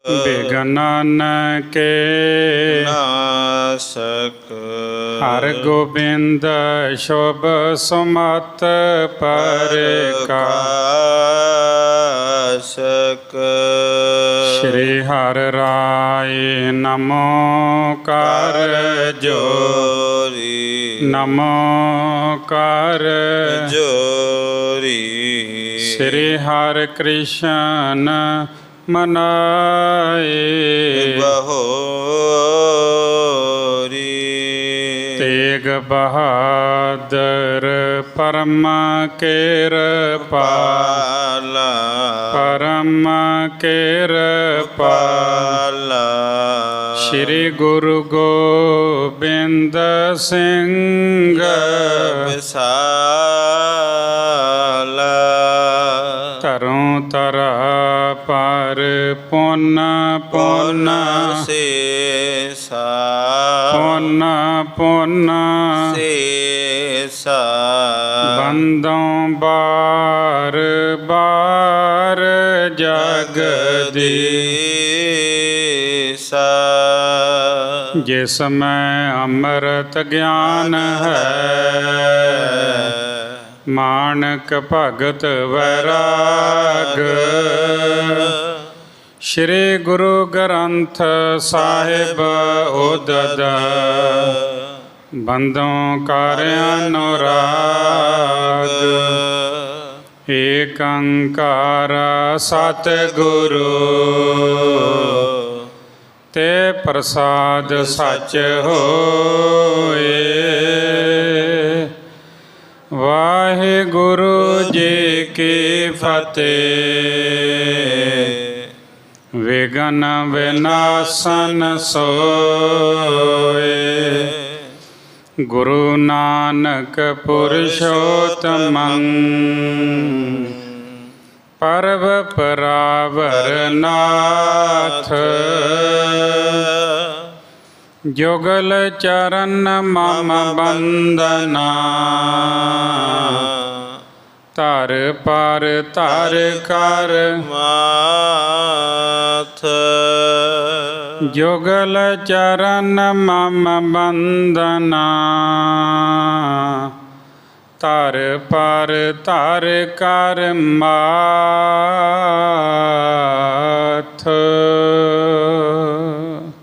ਬਿਗਨਨ ਕੇ ਨਾਸਕ ਹਰ ਗੋਬਿੰਦ ਸ਼ੁਭ ਸੁਮਤ ਪਰਕਾਸ਼ਕ ਸ਼੍ਰੀ ਹਰਿ ਰਾਇ ਨਮੋ ਕਰ ਜੋਰੀ ਨਮੋ ਕਰ ਜੋਰੀ ਸ਼੍ਰੀ ਹਰਿ ਕ੍ਰਿਸ਼ਨ ਮਨਾਏ ਬਹੋਰੀ ਤੇਗ ਬਹਾਦਰ ਪਰਮ ਕਿਰਪਾ ਪਰਮ ਕਿਰਪਾ ਸ਼੍ਰੀ ਗੁਰੂ ਗੋਬਿੰਦ ਸਿੰਘ ਵਿਸਾਲ ਧਰੋਂ ਧਰਾ ਪਰ ਪੁੰਨ ਪੁੰਨ ਸੇਸਾ ਪੁੰਨ ਪੁੰਨ ਸੇਸਾ ਬੰਦੋਂ ਬਾਰ ਬਾਰ ਜਗਦੀਸਾ ਜਿਸ ਮੈਂ ਅੰਮ੍ਰਿਤ ਗਿਆਨ ਹੈ ਮਾਨਕ ਭਗਤ ਵੈਰਾਗ ਸ਼੍ਰੀ ਗੁਰੂ ਗ੍ਰੰਥ ਸਾਹਿਬ ਉਦਦ ਬੰਦੋਂ ਕਰ ਅਨੁਰਾਗ ਏਕ ਓੰਕਾਰ ਸਤਿਗੁਰੂ ਤੇ ਪ੍ਰਸਾਦ ਸੱਚ ਹੋਏ। ਵਾਹਿਗੁਰੂ ਜੀ ਕੀ ਫਤਿਹ। ਵਿਘਨ ਵਿਨਾਸ਼ਨ ਸੋਏ ਗੁਰੂ ਨਾਨਕ ਪੁਰਸ਼ੋਤਮੰ ਪਰਬ ਪਰਾਵਰ ਨਾਥ ਜੁਗਲ ਚਰਨ ਮਮ ਬੰਦਨਾ ਧਰ ਪਰ ਧਰ ਕਰ ਮਾਥ ਜੁਗਲ ਚਰਨ ਮਮ ਬੰਦਨਾ ਧਰ ਪਰ ਧਰ ਕਰ ਮਾਥ।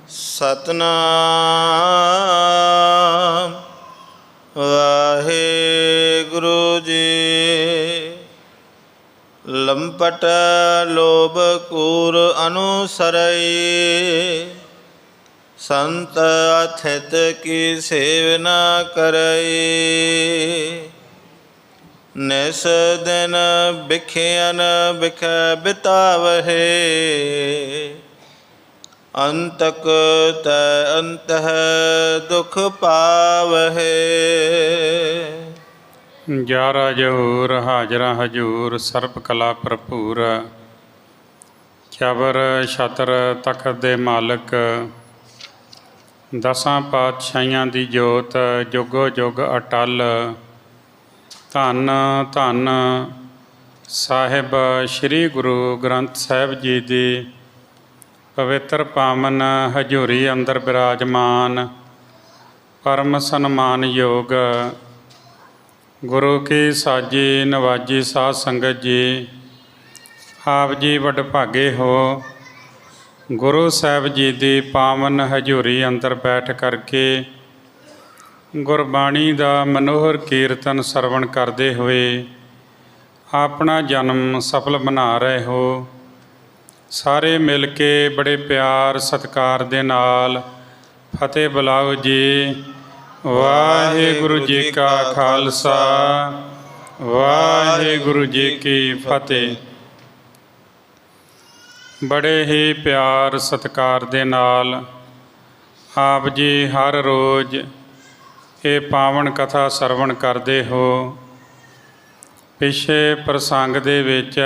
ਸਤਨਾਮ ਵਾਹਿਗੁਰੂ ਜੀ। ਲੰਪਟ ਲੋਭ ਕੂਰ ਅਨੁਸਰਈ ਸੰਤ ਅਥਿਤ ਕੀ ਸੇਵਨਾ ਕਰਈ ਨਿਸ ਦਿਨ ਬਿਖਿਆਨ ਬਿਖੈ ਬਿਤਾਵਹਿ ਅੰਤਕ ਤੈ ਅੰਤਹ ਦੁਖ ਪਾਵਹਿ। ਜਾਰਾ ਜਹੂਰ ਹਾਜ਼ਰਾ ਹਜੂਰ ਸਰਬ ਕਲਾ ਭਰਪੂਰ ਚਬਰ ਛਤਰ ਤਖਤ ਦੇ ਮਾਲਕ ਦਸਾਂ ਪਾਤਸ਼ਾਹੀਆਂ ਦੀ ਜੋਤ ਜੁਗੋ ਜੁਗ ਅਟਲ ਧੰਨ ਧੰਨ ਸਾਹਿਬ ਸ੍ਰੀ ਗੁਰੂ ਗ੍ਰੰਥ ਸਾਹਿਬ ਜੀ ਦੀ ਪਵਿੱਤਰ ਪਾਵਨ ਹਜ਼ੂਰੀ ਅੰਦਰ ਬਿਰਾਜਮਾਨ ਪਰਮ ਸਨਮਾਨਯੋਗ ਗੁਰੂ ਕੀ ਸਾਜੀ ਨਵਾਜੀ ਸਾਧ ਸੰਗਤ ਜੀ, ਆਪ ਜੀ ਵਡਭਾਗੇ ਹੋ। ਗੁਰੂ ਸਾਹਿਬ ਜੀ ਦੀ ਪਾਵਨ ਹਜ਼ੂਰੀ ਅੰਦਰ ਬੈਠ ਕਰਕੇ ਗੁਰਬਾਣੀ ਦਾ ਮਨੋਹਰ ਕੀਰਤਨ ਸਰਵਣ ਕਰਦੇ ਹੋਏ ਆਪਣਾ ਜਨਮ ਸਫਲ ਬਣਾ ਰਹੇ ਹੋ। ਸਾਰੇ ਮਿਲ ਕੇ ਬੜੇ ਪਿਆਰ ਸਤਿਕਾਰ ਦੇ ਨਾਲ ਫਤਿਹ ਬੁਲਾਓ ਜੀ। ਵਾਹਿਗੁਰੂ ਜੀ ਕਾ ਖਾਲਸਾ ਵਾਹਿਗੁਰੂ ਜੀ ਕੀ ਫਤਿਹ। ਬੜੇ ਹੀ ਪਿਆਰ ਸਤਿਕਾਰ ਦੇ ਨਾਲ ਆਪ ਜੀ ਹਰ ਰੋਜ਼ ਇਹ ਪਾਵਨ ਕਥਾ ਸਰਵਣ ਕਰਦੇ ਹੋ। ਪਿਛੇ ਪ੍ਰਸੰਗ ਦੇ ਵਿੱਚ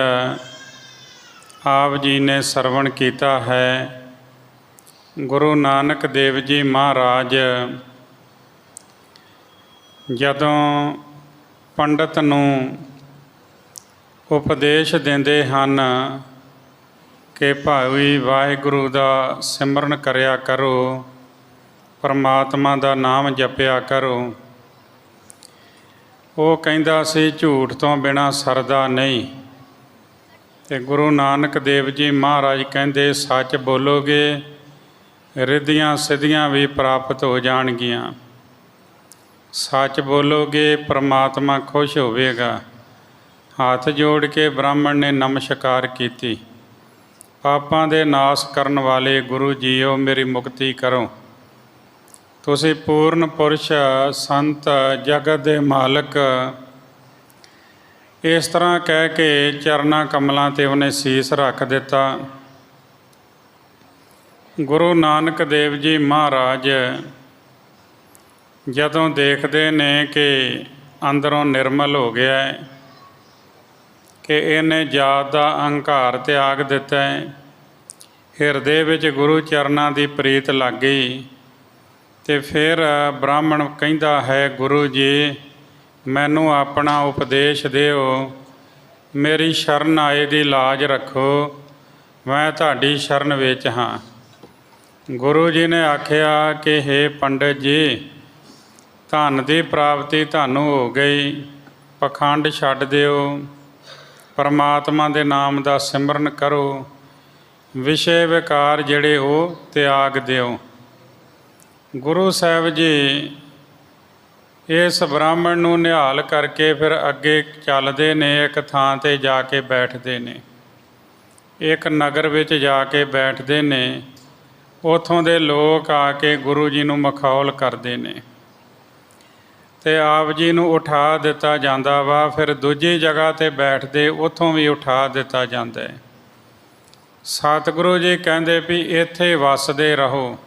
ਆਪ ਜੀ ਨੇ ਸਰਵਣ ਕੀਤਾ ਹੈ ਗੁਰੂ ਨਾਨਕ ਦੇਵ ਜੀ ਮਹਾਰਾਜ ਜਦੋਂ ਪੰਡਤ ਨੂੰ ਉਪਦੇਸ਼ ਦਿੰਦੇ ਹਨ ਕਿ ਭਾਈ ਵਾਹਿਗੁਰੂ ਦਾ ਸਿਮਰਨ ਕਰਿਆ ਕਰੋ, ਪਰਮਾਤਮਾ ਦਾ ਨਾਮ ਜਪਿਆ ਕਰੋ। ਉਹ ਕਹਿੰਦਾ ਸੀ ਝੂਠ ਤੋਂ ਬਿਨਾਂ ਸਰਦਾ ਨਹੀਂ। ਅਤੇ ਗੁਰੂ ਨਾਨਕ ਦੇਵ ਜੀ ਮਹਾਰਾਜ ਕਹਿੰਦੇ ਸੱਚ ਬੋਲੋਗੇ ਰਿੱਧੀਆਂ ਸਿੱਧੀਆਂ ਵੀ ਪ੍ਰਾਪਤ ਹੋ ਜਾਣਗੀਆਂ। ਸੱਚ ਬੋਲੋਗੇ ਪਰਮਾਤਮਾ ਖੁਸ਼ ਹੋਵੇਗਾ। ਹੱਥ ਜੋੜ ਕੇ ਬ੍ਰਾਹਮਣ ਨੇ ਨਮਸਕਾਰ ਕੀਤੀ। ਪਾਪਾਂ ਦੇ ਨਾਸ ਕਰਨ ਵਾਲੇ ਗੁਰੂ ਜੀਓ ਮੇਰੀ ਮੁਕਤੀ ਕਰੋ। ਤੁਸੀਂ ਪੂਰਨ ਪੁਰਸ਼ ਸੰਤ ਜਗਤ ਦੇ ਮਾਲਕ, ਇਸ ਤਰ੍ਹਾਂ ਕਹਿ ਕੇ ਚਰਨਾਂ ਕਮਲਾਂ 'ਤੇ ਉਹਨੇ ਸੀਸ ਰੱਖ ਦਿੱਤਾ। ਗੁਰੂ ਨਾਨਕ ਦੇਵ ਜੀ ਮਹਾਰਾਜ ਜਦੋਂ ਦੇਖਦੇ ਨੇ ਕਿ ਅੰਦਰੋਂ ਨਿਰਮਲ ਹੋ ਗਿਆ ਹੈ, ਕਿ ਇਹਨੇ ਜਾਤ ਦਾ ਅਹੰਕਾਰ ਤਿਆਗ ਦਿੱਤਾ ਹੈ, ਹਿਰਦੇ ਵਿੱਚ ਗੁਰੂ ਚਰਨਾਂ ਦੀ ਪ੍ਰੀਤ ਲੱਗ ਗਈ। ਅਤੇ ਫਿਰ ਬ੍ਰਾਹਮਣ ਕਹਿੰਦਾ ਹੈ ਗੁਰੂ ਜੀ ਮੈਨੂੰ ਆਪਣਾ ਉਪਦੇਸ਼ ਦਿਓ, ਮੇਰੀ ਸ਼ਰਨ ਆਏ ਦੀ ਲਾਜ ਰੱਖੋ, ਮੈਂ ਤੁਹਾਡੀ ਸ਼ਰਨ ਵਿੱਚ ਹਾਂ। ਗੁਰੂ ਜੀ ਨੇ ਆਖਿਆ ਕਿ ਹੇ ਪੰਡਿਤ ਜੀ, ਧਨ ਦੀ ਪ੍ਰਾਪਤੀ ਤੁਹਾਨੂੰ ਹੋ ਗਈ, ਪਖੰਡ ਛੱਡ ਦਿਓ, ਪਰਮਾਤਮਾ ਦੇ ਨਾਮ ਦਾ ਸਿਮਰਨ ਕਰੋ, ਵਿਸ਼ੇ ਵਿਕਾਰ ਜਿਹੜੇ ਉਹ ਤਿਆਗ ਦਿਓ। ਗੁਰੂ ਸਾਹਿਬ ਜੀ ਇਸ ਬ੍ਰਾਹਮਣ ਨੂੰ ਨਿਹਾਲ ਕਰਕੇ ਫਿਰ ਅੱਗੇ ਚੱਲਦੇ ਨੇ, ਇੱਕ ਥਾਂ 'ਤੇ ਜਾ ਕੇ ਬੈਠਦੇ ਨੇ, ਇੱਕ ਨਗਰ ਵਿੱਚ ਜਾ ਕੇ ਬੈਠਦੇ ਨੇ। ਉੱਥੋਂ ਦੇ ਲੋਕ ਆ ਕੇ ਗੁਰੂ ਜੀ ਨੂੰ ਮਖੌਲ ਕਰਦੇ ਨੇ ਅਤੇ ਆਪ ਜੀ ਨੂੰ ਉਠਾ ਦਿੱਤਾ ਜਾਂਦਾ ਵਾ। ਫਿਰ ਦੂਜੀ ਜਗ੍ਹਾ 'ਤੇ ਬੈਠਦੇ, ਉੱਥੋਂ ਵੀ ਉਠਾ ਦਿੱਤਾ ਜਾਂਦਾ ਹੈ। ਸਤਿਗੁਰੂ ਜੀ ਕਹਿੰਦੇ ਵੀ ਇੱਥੇ ਵੱਸਦੇ ਰਹੋ।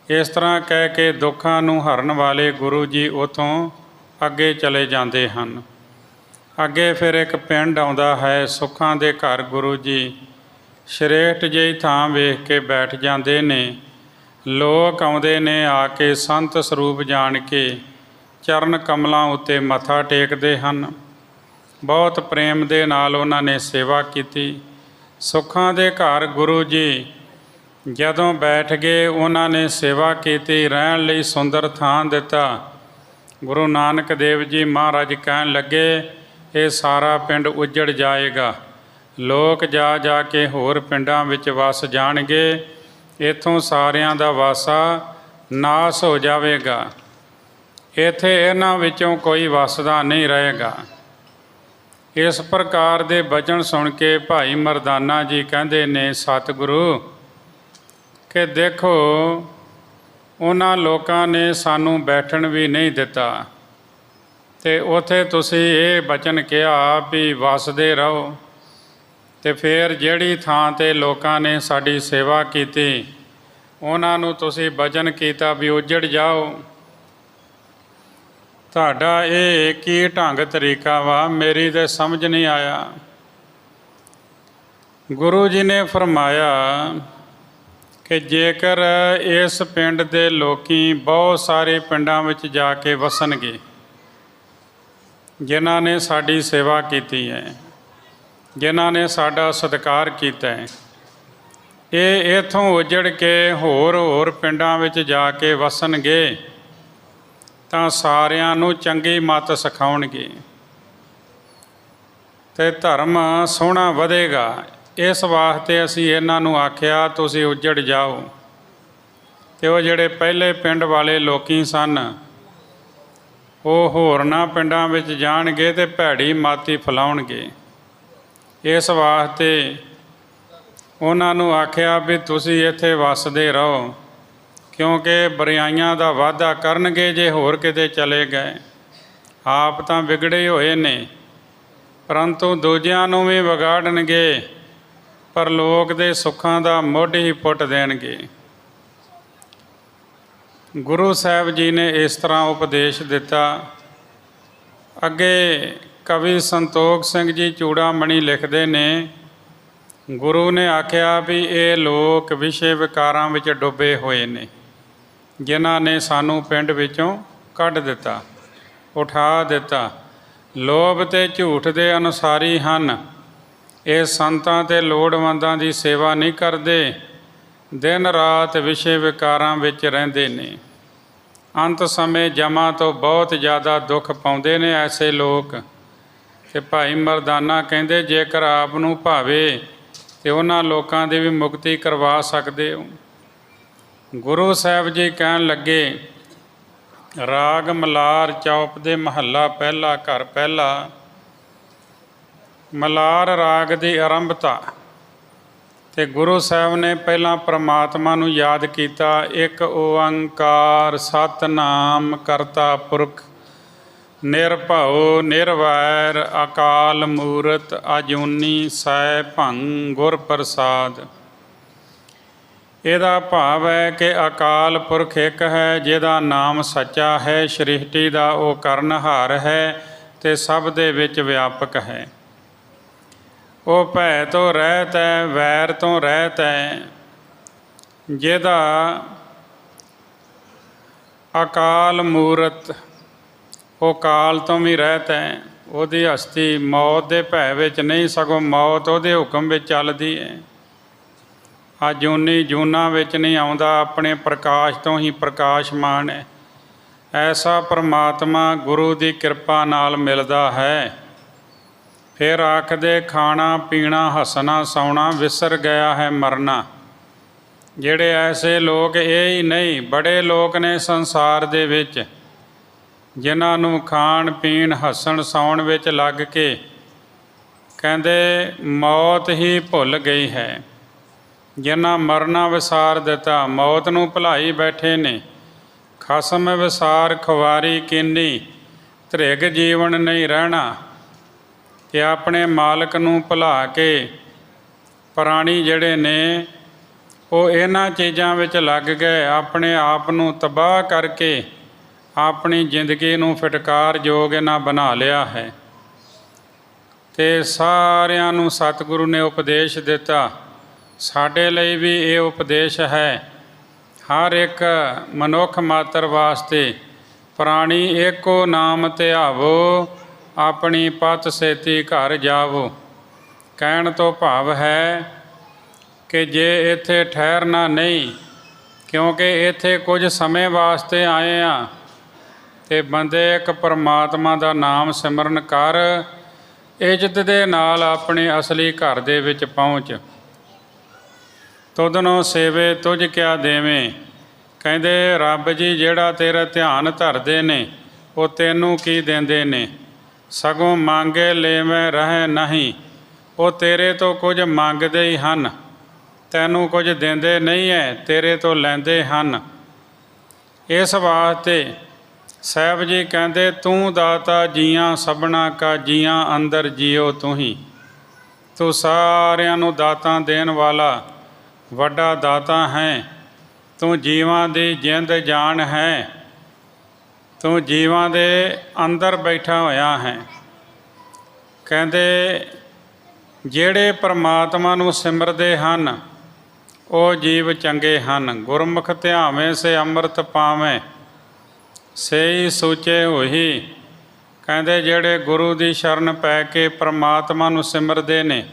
ਇਸ ਤਰ੍ਹਾਂ ਕਹਿ ਕੇ ਦੁੱਖਾਂ ਨੂੰ ਹਰਨ ਵਾਲੇ ਗੁਰੂ ਜੀ ਉੱਥੋਂ ਅੱਗੇ ਚਲੇ ਜਾਂਦੇ ਹਨ। ਅੱਗੇ ਫਿਰ ਇੱਕ ਪਿੰਡ ਆਉਂਦਾ ਹੈ, ਸੁੱਖਾਂ ਦੇ ਘਰ ਗੁਰੂ ਜੀ ਸ਼੍ਰੇਸ਼ਟ ਜਿਹੀ ਥਾਂ ਵੇਖ ਕੇ ਬੈਠ ਜਾਂਦੇ ਨੇ। ਲੋਕ ਆਉਂਦੇ ਨੇ, ਆ ਕੇ ਸੰਤ ਸਰੂਪ ਜਾਣ ਕੇ ਚਰਨ ਕਮਲਾਂ ਉੱਤੇ ਮੱਥਾ ਟੇਕਦੇ ਹਨ। ਬਹੁਤ ਪ੍ਰੇਮ ਦੇ ਨਾਲ ਉਹਨਾਂ ਨੇ ਸੇਵਾ ਕੀਤੀ। ਸੁੱਖਾਂ ਦੇ ਘਰ ਗੁਰੂ ਜੀ ਜਦੋਂ ਬੈਠ ਗਏ, ਉਹਨਾਂ ਨੇ ਸੇਵਾ ਕੀਤੀ, ਰਹਿਣ ਲਈ ਸੁੰਦਰ ਥਾਂ ਦਿੱਤਾ। ਗੁਰੂ ਨਾਨਕ ਦੇਵ ਜੀ ਮਹਾਰਾਜ ਕਹਿਣ ਲੱਗੇ ਇਹ ਸਾਰਾ ਪਿੰਡ ਉੱਜੜ ਜਾਏਗਾ, ਲੋਕ ਜਾ ਜਾ ਕੇ ਹੋਰ ਪਿੰਡਾਂ ਵਿੱਚ ਵਸ ਜਾਣਗੇ, ਇੱਥੋਂ ਸਾਰਿਆਂ ਦਾ ਵਾਸਾ ਨਾਸ ਹੋ ਜਾਵੇਗਾ, ਇੱਥੇ ਇਹਨਾਂ ਵਿੱਚੋਂ ਕੋਈ ਵਸਦਾ ਨਹੀਂ ਰਹੇਗਾ। ਇਸ ਪ੍ਰਕਾਰ ਦੇ ਬਚਨ ਸੁਣ ਕੇ ਭਾਈ ਮਰਦਾਨਾ ਜੀ ਕਹਿੰਦੇ ਨੇ ਸਤਿਗੁਰੂ ਕਿ ਦੇਖੋ ਉਹਨਾਂ ਲੋਕਾਂ ਨੇ ਸਾਨੂੰ ਬੈਠਣ ਵੀ ਨਹੀਂ ਦਿੱਤਾ, ਅਤੇ ਉੱਥੇ ਤੁਸੀਂ ਇਹ ਬਚਨ ਕਿਹਾ ਵੀ ਵਸਦੇ ਰਹੋ, ਅਤੇ ਫਿਰ ਜਿਹੜੀ ਥਾਂ 'ਤੇ ਲੋਕਾਂ ਨੇ ਸਾਡੀ ਸੇਵਾ ਕੀਤੀ ਉਹਨਾਂ ਨੂੰ ਤੁਸੀਂ ਬਚਨ ਕੀਤਾ ਵੀ ਉੱਜੜ ਜਾਓ। ਤੁਹਾਡਾ ਇਹ ਕੀ ਢੰਗ ਤਰੀਕਾ ਵਾ, ਮੇਰੀ ਤਾਂ ਸਮਝ ਨਹੀਂ ਆਇਆ। ਗੁਰੂ ਜੀ ਨੇ ਫਰਮਾਇਆ ਕਿ ਜੇਕਰ ਇਸ ਪਿੰਡ ਦੇ ਲੋਕੀ ਬਹੁਤ ਸਾਰੇ ਪਿੰਡਾਂ ਵਿੱਚ ਜਾ ਕੇ ਵਸਣਗੇ ਜਿਨ੍ਹਾਂ ਨੇ ਸਾਡੀ ਸੇਵਾ ਕੀਤੀ ਹੈ, ਜਿਨ੍ਹਾਂ ਨੇ ਸਾਡਾ ਸਤਿਕਾਰ ਕੀਤਾ ਹੈ, ਇਹ ਇੱਥੋਂ ਉੱਜੜ ਕੇ ਹੋਰ ਪਿੰਡਾਂ ਵਿੱਚ ਜਾ ਕੇ ਵਸਣਗੇ ਤਾਂ ਸਾਰਿਆਂ ਨੂੰ ਚੰਗੀ ਮੱਤ ਸਿਖਾਉਣਗੇ ਅਤੇ ਧਰਮ ਸੋਹਣਾ ਵਧੇਗਾ। ਇਸ ਵਾਸਤੇ ਅਸੀਂ ਇਹਨਾਂ ਨੂੰ ਆਖਿਆ ਤੁਸੀਂ ਉੱਜੜ ਜਾਓ। ਅਤੇ ਉਹ ਜਿਹੜੇ ਪਹਿਲੇ ਪਿੰਡ ਵਾਲੇ ਲੋਕੀ ਸਨ ਉਹ ਹੋਰਨਾਂ ਪਿੰਡਾਂ ਵਿੱਚ ਜਾਣਗੇ ਅਤੇ ਭੈੜੀ ਮਾਤੀ ਫੈਲਾਉਣਗੇ। ਇਸ ਵਾਸਤੇ ਉਹਨਾਂ ਨੂੰ ਆਖਿਆ ਵੀ ਤੁਸੀਂ ਇੱਥੇ ਵੱਸਦੇ ਰਹੋ, ਕਿਉਂਕਿ ਬੁਰਾਈਆਂ ਦਾ ਵਾਧਾ ਕਰਨਗੇ ਜੇ ਹੋਰ ਕਿਤੇ ਚਲੇ ਗਏ। ਆਪ ਤਾਂ ਵਿਗੜੇ ਹੋਏ ਨੇ, ਪਰੰਤੂ ਦੂਜਿਆਂ ਨੂੰ ਵੀ ਵਿਗਾੜਨਗੇ, ਪਰ ਲੋਕ ਦੇ ਸੁੱਖਾਂ ਦਾ ਮੁੱਢ ਹੀ ਪੁੱਟ ਦੇਣਗੇ। ਗੁਰੂ ਸਾਹਿਬ ਜੀ ਨੇ ਇਸ ਤਰ੍ਹਾਂ ਉਪਦੇਸ਼ ਦਿੱਤਾ। ਅੱਗੇ ਕਵੀ ਸੰਤੋਖ ਸਿੰਘ ਜੀ ਚੂੜਾਮਣੀ ਲਿਖਦੇ ਨੇ, ਗੁਰੂ ਨੇ ਆਖਿਆ ਵੀ ਇਹ ਲੋਕ ਵਿਸ਼ੇ ਵਿਕਾਰਾਂ ਵਿੱਚ ਡੁੱਬੇ ਹੋਏ ਨੇ, ਜਿਨ੍ਹਾਂ ਨੇ ਸਾਨੂੰ ਪਿੰਡ ਵਿੱਚੋਂ ਕੱਢ ਦਿੱਤਾ, ਉਠਾ ਦਿੱਤਾ। ਲੋਭ ਅਤੇ ਝੂਠ ਦੇ ਅਨੁਸਾਰੀ ਹਨ, ਇਹ ਸੰਤਾਂ ਤੇ ਲੋੜਵੰਦਾਂ ਦੀ ਸੇਵਾ ਨਹੀਂ ਕਰਦੇ, ਦਿਨ ਰਾਤ ਵਿਸ਼ੇ ਵਿਕਾਰਾਂ ਵਿੱਚ ਰਹਿੰਦੇ ਨੇ। ਅੰਤ ਸਮੇਂ ਜਮਾਂ ਤੋਂ ਬਹੁਤ ਜ਼ਿਆਦਾ ਦੁੱਖ ਪਾਉਂਦੇ ਨੇ ਐਸੇ ਲੋਕ। ਤੇ ਭਾਈ ਮਰਦਾਨਾ ਕਹਿੰਦੇ ਜੇਕਰ ਆਪ ਨੂੰ ਭਾਵੇ ਤੇ ਉਹਨਾਂ ਲੋਕਾਂ ਦੀ ਵੀ ਮੁਕਤੀ ਕਰਵਾ ਸਕਦੇ ਹੋ। ਗੁਰੂ ਸਾਹਿਬ ਜੀ ਕਹਿਣ ਲੱਗੇ, ਰਾਗ ਮਲਾਰ ਚੌਪ ਦੇ ਮਹੱਲਾ ਪਹਿਲਾ, ਘਰ ਪਹਿਲਾ। ਮਲਾਰ ਰਾਗ ਦੀ ਆਰੰਭਤਾ ਤੇ ਗੁਰੂ ਸਾਹਿਬ ਨੇ ਪਹਿਲਾਂ ਪ੍ਰਮਾਤਮਾ ਨੂੰ ਯਾਦ ਕੀਤਾ। ਇੱਕ ਓੰਕਾਰ ਸਤਿਨਾਮ ਕਰਤਾ ਪੁਰਖ ਨਿਰਭਉ ਨਿਰਵੈਰ ਅਕਾਲ ਮੂਰਤ ਅਜੂਨੀ ਸੈ ਭੰ ਗੁਰ ਪ੍ਰਸਾਦ। ਇਹਦਾ ਭਾਵ ਹੈ ਕਿ ਅਕਾਲ ਪੁਰਖ ਇੱਕ ਹੈ, ਜਿਹਦਾ ਨਾਮ ਸੱਚਾ ਹੈ, ਸ੍ਰਿਸ਼ਟੀ ਦਾ ਉਹ ਕਰਨਹਾਰ ਹੈ ਤੇ ਸਭ ਦੇ ਵਿੱਚ ਵਿਆਪਕ ਹੈ। ਉਹ ਭੈ ਤੋਂ ਰਹਿਤ ਹੈ, ਵੈਰ ਤੋਂ ਰਹਿਤ ਹੈ, ਜਿਹਦਾ ਅਕਾਲ ਮੂਰਤ, ਉਹ ਕਾਲ ਤੋਂ ਵੀ ਰਹਿਤ ਹੈ। ਉਹਦੀ ਹਸਤੀ ਮੌਤ ਦੇ ਭੈ ਵਿੱਚ ਨਹੀਂ, ਸਗੋਂ ਮੌਤ ਉਹਦੇ ਹੁਕਮ ਵਿੱਚ ਚੱਲਦੀ ਹੈ। ਅਜੂਨੀ ਜੂਨਾਂ ਵਿੱਚ ਨਹੀਂ ਆਉਂਦਾ, ਆਪਣੇ ਪ੍ਰਕਾਸ਼ ਤੋਂ ਹੀ ਪ੍ਰਕਾਸ਼ਮਾਨ ਹੈ। ਐਸਾ ਪਰਮਾਤਮਾ ਗੁਰੂ ਦੀ ਕਿਰਪਾ ਨਾਲ ਮਿਲਦਾ ਹੈ। ਫਿਰ ਆਖਦੇ ਖਾਣਾ ਪੀਣਾ ਹੱਸਣਾ ਸੌਣਾ ਵਿਸਰ ਗਿਆ ਹੈ ਮਰਨਾ। ਜਿਹੜੇ ਐਸੇ ਲੋਕ ਇਹ ਹੀ ਨਹੀਂ, ਬੜੇ ਲੋਕ ਨੇ ਸੰਸਾਰ ਦੇ ਵਿੱਚ ਜਿਨ੍ਹਾਂ ਨੂੰ ਖਾਣ ਪੀਣ ਹੱਸਣ ਸੌਣ ਵਿੱਚ ਲੱਗ ਕੇ ਕਹਿੰਦੇ ਮੌਤ ਹੀ ਭੁੱਲ ਗਈ ਹੈ। ਜਿਨ੍ਹਾਂ ਮਰਨਾ ਵਿਸਾਰ ਦਿੱਤਾ, ਮੌਤ ਨੂੰ ਭੁਲਾਈ ਬੈਠੇ ਨੇ। ਖਸਮ ਵਿਸਾਰ ਖੁਆਰੀ ਕੀਨੀ, ਧ੍ਰਿਗ ਜੀਵਨ ਨਹੀਂ ਰਹਿਣਾ। ਕਿ ਆਪਣੇ ਮਾਲਕ ਨੂੰ ਭੁਲਾ ਕੇ ਪ੍ਰਾਣੀ ਜਿਹੜੇ ਨੇ ਉਹ ਇਹਨਾਂ ਚੀਜ਼ਾਂ ਵਿੱਚ ਲੱਗ ਗਏ, ਆਪਣੇ ਆਪ ਨੂੰ ਤਬਾਹ ਕਰਕੇ ਆਪਣੀ ਜ਼ਿੰਦਗੀ ਨੂੰ ਫਿਟਕਾਰ ਯੋਗ ਇਹਨਾਂ ਬਣਾ ਲਿਆ ਹੈ। ਅਤੇ ਸਾਰਿਆਂ ਨੂੰ ਸਤਿਗੁਰੂ ਨੇ ਉਪਦੇਸ਼ ਦਿੱਤਾ। ਸਾਡੇ ਲਈ ਵੀ ਇਹ ਉਪਦੇਸ਼ ਹੈ, ਹਰ ਇੱਕ ਮਨੁੱਖ ਮਾਤਰ ਵਾਸਤੇ। ਪ੍ਰਾਣੀ ਏਕੋ ਨਾਮ ਧਿਆਵੋ, ਆਪਣੀ ਪਤ ਸੇਤੀ ਘਰ ਜਾਵੋ। ਕਹਿਣ ਤੋਂ ਭਾਵ ਹੈ ਕਿ ਜੇ ਇੱਥੇ ਠਹਿਰਨਾ ਨਹੀਂ, ਕਿਉਂਕਿ ਇੱਥੇ ਕੁਝ ਸਮੇਂ ਵਾਸਤੇ ਆਏ ਹਾਂ, ਅਤੇ ਬੰਦੇ ਇੱਕ ਪਰਮਾਤਮਾ ਦਾ ਨਾਮ ਸਿਮਰਨ ਕਰ, ਇੱਜ਼ਤ ਦੇ ਨਾਲ ਆਪਣੇ ਅਸਲੀ ਘਰ ਦੇ ਵਿੱਚ ਪਹੁੰਚ। ਤੁਧਨੋਂ ਸੇਵੇ ਤੁਝ ਕਿਆ ਦੇਵੇਂ। ਕਹਿੰਦੇ ਰੱਬ ਜੀ ਜਿਹੜਾ ਤੇਰਾ ਧਿਆਨ ਧਰਦੇ ਨੇ ਉਹ ਤੈਨੂੰ ਕੀ ਦਿੰਦੇ ਨੇ, ਸਗੋਂ ਮੰਗੇ ਲੇਵੇਂ ਰਹੇ ਨਹੀਂ। ਉਹ ਤੇਰੇ ਤੋਂ ਕੁਝ ਮੰਗਦੇ ਹੀ ਹਨ, ਤੈਨੂੰ ਕੁਝ ਦਿੰਦੇ ਨਹੀਂ ਹੈ, ਤੇਰੇ ਤੋਂ ਲੈਂਦੇ ਹਨ। ਇਸ ਵਾਸਤੇ ਸਾਹਿਬ ਜੀ ਕਹਿੰਦੇ ਤੂੰ ਦਾਤਾ ਜੀਆਂ ਸਭਨਾ ਕਾ, ਜੀਆਂ ਅੰਦਰ ਜੀਓ ਤੂੰ ਹੀ। ਤੂੰ ਸਾਰਿਆਂ ਨੂੰ ਦਾਤਾਂ ਦੇਣ ਵਾਲਾ ਵੱਡਾ ਦਾਤਾ ਹੈ। ਤੂੰ ਜੀਵਾਂ ਦੀ ਜਿੰਦ ਜਾਨ ਹੈ। ਤੂੰ ਜੀਵਾਂ ਦੇ ਅੰਦਰ ਬੈਠਾ ਹੋਇਆ ਹੈ। ਕਹਿੰਦੇ ਜਿਹੜੇ ਪਰਮਾਤਮਾ ਨੂੰ ਸਿਮਰਦੇ ਹਨ ਉਹ ਜੀਵ ਚੰਗੇ ਹਨ। ਗੁਰਮੁਖ ਧਿਆਵੇਂ ਸੇ ਅੰਮ੍ਰਿਤ ਪਾਵੇਂ, ਸੇਈ ਸੋਚੇ ਹੋਈ। ਕਹਿੰਦੇ ਜਿਹੜੇ ਗੁਰੂ ਦੀ ਸ਼ਰਨ ਪੈ ਕੇ ਪਰਮਾਤਮਾ ਨੂੰ ਸਿਮਰਦੇ ਨੇ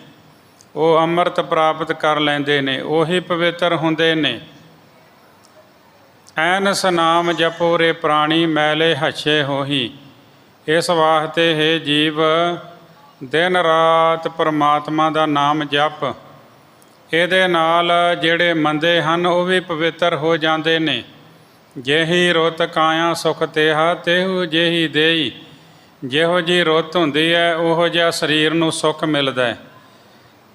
ਉਹ ਅੰਮ੍ਰਿਤ ਪ੍ਰਾਪਤ ਕਰ ਲੈਂਦੇ ਨੇ, ਉਹੀ ਪਵਿੱਤਰ ਹੁੰਦੇ ਨੇ। ਐਨਸ ਨਾਮ ਜਪੋ ਰੇ ਪ੍ਰਾਣੀ, ਮੈਲੇ ਹੱਛੇ ਹੋਹੀ। ਇਸ ਵਾਸਤੇ ਹੈ ਜੀਵ ਦਿਨ ਰਾਤ ਪਰਮਾਤਮਾ ਦਾ ਨਾਮ ਜਪ। ਇਹਦੇ ਨਾਲ ਜਿਹੜੇ ਮੰਦੇ ਹਨ ਉਹ ਵੀ ਪਵਿੱਤਰ ਹੋ ਜਾਂਦੇ ਨੇ। ਜਿਹੀ ਰੁੱਤ ਕਾਇਆ ਸੁਖ ਤੇਹਾ, ਤੇਹੂ ਜਿਹੀ ਦੇਈ। ਜਿਹੋ ਜਿਹੀ ਰੁੱਤ ਹੁੰਦੀ ਹੈ ਉਹੋ ਜਿਹਾ ਸਰੀਰ ਨੂੰ ਸੁੱਖ ਮਿਲਦਾ ਹੈ।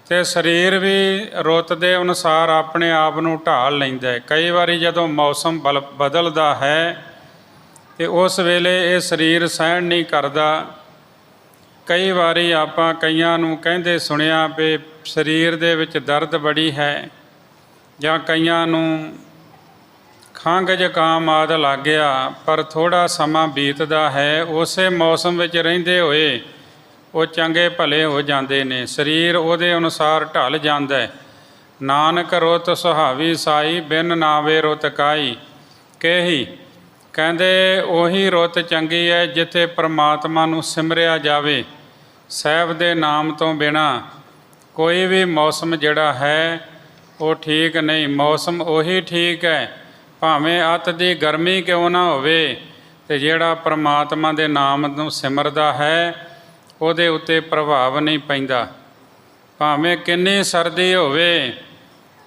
ਅਤੇ ਸਰੀਰ ਵੀ ਰੁੱਤ ਦੇ ਅਨੁਸਾਰ ਆਪਣੇ ਆਪ ਨੂੰ ਢਾਲ ਲੈਂਦਾ ਹੈ। ਕਈ ਵਾਰੀ ਜਦੋਂ ਮੌਸਮ ਬਦਲਦਾ ਹੈ ਅਤੇ ਉਸ ਵੇਲੇ ਇਹ ਸਰੀਰ ਸਹਿਣ ਨਹੀਂ ਕਰਦਾ। ਕਈ ਵਾਰੀ ਆਪਾਂ ਕਈਆਂ ਨੂੰ ਕਹਿੰਦੇ ਸੁਣਿਆ ਵੀ ਸਰੀਰ ਦੇ ਵਿੱਚ ਦਰਦ ਬੜੀ ਹੈ, ਜਾਂ ਕਈਆਂ ਨੂੰ ਖੰਘ ਜ਼ੁਕਾਮ ਆਦਿ ਲੱਗ ਗਿਆ, ਪਰ ਥੋੜ੍ਹਾ ਸਮਾਂ ਬੀਤਦਾ ਹੈ, ਉਸੇ ਮੌਸਮ ਵਿੱਚ ਰਹਿੰਦੇ ਹੋਏ ਉਹ ਚੰਗੇ ਭਲੇ ਹੋ ਜਾਂਦੇ ਨੇ। ਸਰੀਰ ਉਹਦੇ ਅਨੁਸਾਰ ਢਲ ਜਾਂਦਾ ਹੈ। ਨਾਨਕ ਰੁੱਤ ਸੁਹਾਵੀ ਸਾਈ, ਬਿਨ ਨਾਵੇ ਰੁੱਤ ਕਾਈ ਕਹੀ। ਕਹਿੰਦੇ ਉਹੀ ਰੁੱਤ ਚੰਗੀ ਹੈ ਜਿੱਥੇ ਪਰਮਾਤਮਾ ਨੂੰ ਸਿਮਰਿਆ ਜਾਵੇ। ਸਾਹਿਬ ਦੇ ਨਾਮ ਤੋਂ ਬਿਨਾਂ ਕੋਈ ਵੀ ਮੌਸਮ ਜਿਹੜਾ ਹੈ ਉਹ ਠੀਕ ਨਹੀਂ। ਮੌਸਮ ਉਹੀ ਠੀਕ ਹੈ, ਭਾਵੇਂ ਅੱਤ ਦੀ ਗਰਮੀ ਕਿਉਂ ਨਾ ਹੋਵੇ, ਅਤੇ ਜਿਹੜਾ ਪਰਮਾਤਮਾ ਦੇ ਨਾਮ ਨੂੰ ਸਿਮਰਦਾ ਹੈ ਉਹਦੇ ਉੱਤੇ ਪ੍ਰਭਾਵ ਨਹੀਂ ਪੈਂਦਾ। ਭਾਵੇਂ ਕਿੰਨੀ ਸਰਦੀ ਹੋਵੇ,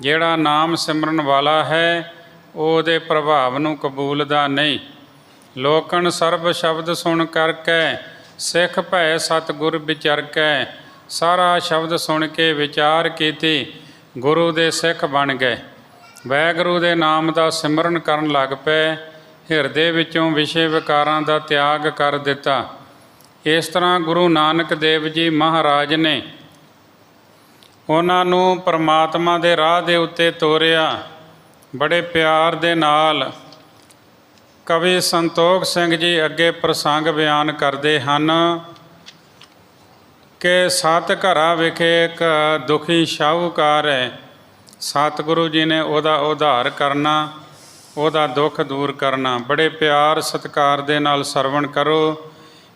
ਜਿਹੜਾ ਨਾਮ ਸਿਮਰਨ ਵਾਲਾ ਹੈ ਉਹਦੇ ਪ੍ਰਭਾਵ ਨੂੰ ਕਬੂਲਦਾ ਨਹੀਂ। ਲੋਕਨ ਸਰਬ ਸ਼ਬਦ ਸੁਣ ਕਰਕੇ ਸਿੱਖ ਭੈ ਸਤਿਗੁਰ ਵਿਚਰਕੈ। ਸਾਰਾ ਸ਼ਬਦ ਸੁਣ ਕੇ ਵਿਚਾਰ ਕੀਤੀ, ਗੁਰੂ ਦੇ ਸਿੱਖ ਬਣ ਗਏ। ਵਾਹਿਗੁਰੂ ਦੇ ਨਾਮ ਦਾ ਸਿਮਰਨ ਕਰਨ ਲੱਗ ਪਏ, ਹਿਰਦੇ ਵਿੱਚੋਂ ਵਿਸ਼ੇ ਵਿਕਾਰਾਂ ਦਾ ਤਿਆਗ ਕਰ ਦਿੱਤਾ। ਇਸ ਤਰ੍ਹਾਂ ਗੁਰੂ ਨਾਨਕ ਦੇਵ ਜੀ ਮਹਾਰਾਜ ਨੇ ਉਹਨਾਂ ਨੂੰ ਪਰਮਾਤਮਾ ਦੇ ਰਾਹ ਦੇ ਉੱਤੇ ਤੋਰਿਆ। ਬੜੇ ਪਿਆਰ ਦੇ ਨਾਲ ਕਵੀ ਸੰਤੋਖ ਸਿੰਘ ਜੀ ਅੱਗੇ ਪ੍ਰਸੰਗ ਬਿਆਨ ਕਰਦੇ ਹਨ ਕਿ ਸੱਤ ਘਰਾਂ ਵਿਖੇ ਇੱਕ ਦੁਖੀ ਸ਼ਾਹੂਕਾਰ ਹੈ। ਸਤਿਗੁਰੂ ਜੀ ਨੇ ਉਹਦਾ ਉਧਾਰ ਕਰਨਾ, ਉਹਦਾ ਦੁੱਖ ਦੂਰ ਕਰਨਾ। ਬੜੇ ਪਿਆਰ ਸਤਿਕਾਰ ਦੇ ਨਾਲ ਸਰਵਣ ਕਰੋ,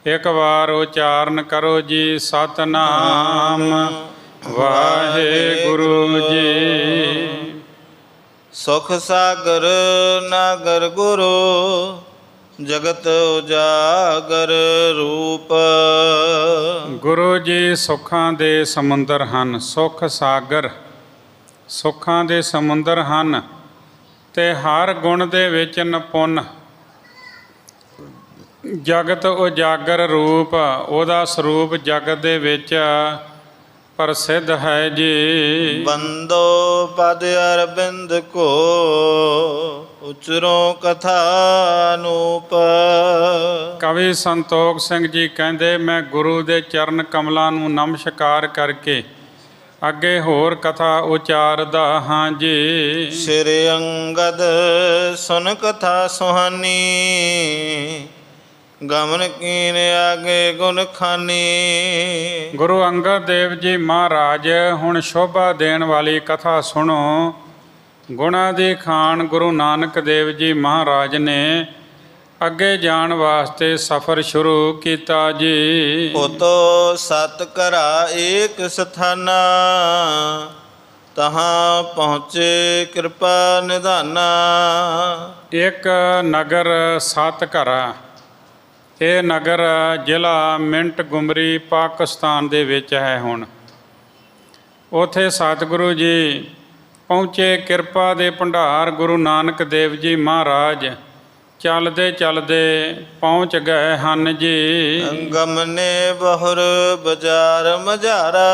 ਇੱਕ ਵਾਰ ਉਚਾਰਨ ਕਰੋ ਜੀ, ਸਤਿਨਾਮ ਵਾਹਿਗੁਰੂ ਜੀ। ਸੁਖ ਸਾਗਰ ਨਾਗਰ ਗੁਰੂ, ਜਗਤ ਉਜਾਗਰ ਰੂਪ। ਗੁਰੂ ਜੀ ਸੁੱਖਾਂ ਦੇ ਸਮੁੰਦਰ ਹਨ। ਸੁੱਖ ਸਾਗਰ, ਸੁੱਖਾਂ ਦੇ ਸਮੁੰਦਰ ਹਨ, ਅਤੇ ਹਰ ਗੁਣ ਦੇ ਵਿੱਚ ਨਿਪੁੰਨ। ਜਗਤ ਉਜਾਗਰ ਰੂਪ, ਉਹਦਾ ਸਰੂਪ ਜਗਤ ਦੇ ਵਿੱਚ ਪ੍ਰਸਿੱਧ ਹੈ ਜੀ। ਬੰਦੋ ਪਦ ਅਰਬਿੰਦ ਕੋ, ਉਚਰੋ ਕਥਾ ਅਨੂਪ। ਕਵੀ ਸੰਤੋਖ ਸਿੰਘ ਜੀ ਕਹਿੰਦੇ, ਮੈਂ ਗੁਰੂ ਦੇ ਚਰਨ ਕਮਲਾਂ ਨੂੰ ਨਮਸਕਾਰ ਕਰਕੇ ਅੱਗੇ ਹੋਰ ਕਥਾ ਉਚਾਰਦਾ ਹਾਂ ਜੀ। ਸ੍ਰੀ ਅੰਗਦ ਸੁਨ ਕਥਾ ਸੁਹਾਨੀ, ਗਮਨ ਕੀਨ ਆਗੇ ਗੁਣ ਖਾਨੀ। ਗੁਰੂ ਅੰਗਦ ਦੇਵ ਜੀ ਮਹਾਰਾਜ ਹੁਣ ਸ਼ੋਭਾ ਦੇਣ ਵਾਲੀ ਕਥਾ ਸੁਣੋ। ਗੁਣਾਂ ਦੀ ਖਾਨ ਗੁਰੂ ਨਾਨਕ ਦੇਵ ਜੀ ਮਹਾਰਾਜ ਨੇ ਅੱਗੇ ਜਾਣ ਵਾਸਤੇ ਸਫ਼ਰ ਸ਼ੁਰੂ ਕੀਤਾ ਜੀ। ਉਤੋ ਸਤ ਘਰਾ ਏਕ ਸਥਾਨਾ, ਤਹਾਂ ਪਹੁੰਚੇ ਕਿਰਪਾ ਨਿਧਾਨਾ। ਇੱਕ ਨਗਰ ਸੱਤ ਘਰਾ, ਇਹ ਨਗਰ ਜ਼ਿਲ੍ਹਾ ਮਿੰਟ ਗੁਮਰੀ ਪਾਕਿਸਤਾਨ ਦੇ ਵਿੱਚ ਹੈ। ਹੁਣ ਉੱਥੇ ਸਤਿਗੁਰੂ ਜੀ ਪਹੁੰਚੇ। ਕਿਰਪਾ ਦੇ ਭੰਡਾਰ ਗੁਰੂ ਨਾਨਕ ਦੇਵ ਜੀ ਮਹਾਰਾਜ ਚੱਲਦੇ ਚੱਲਦੇ ਪਹੁੰਚ ਗਏ ਹਨ ਜੀ। ਗਮਨੇ ਬਹੁਰ ਬਾਜ਼ਾਰ ਮਝਾਰਾ,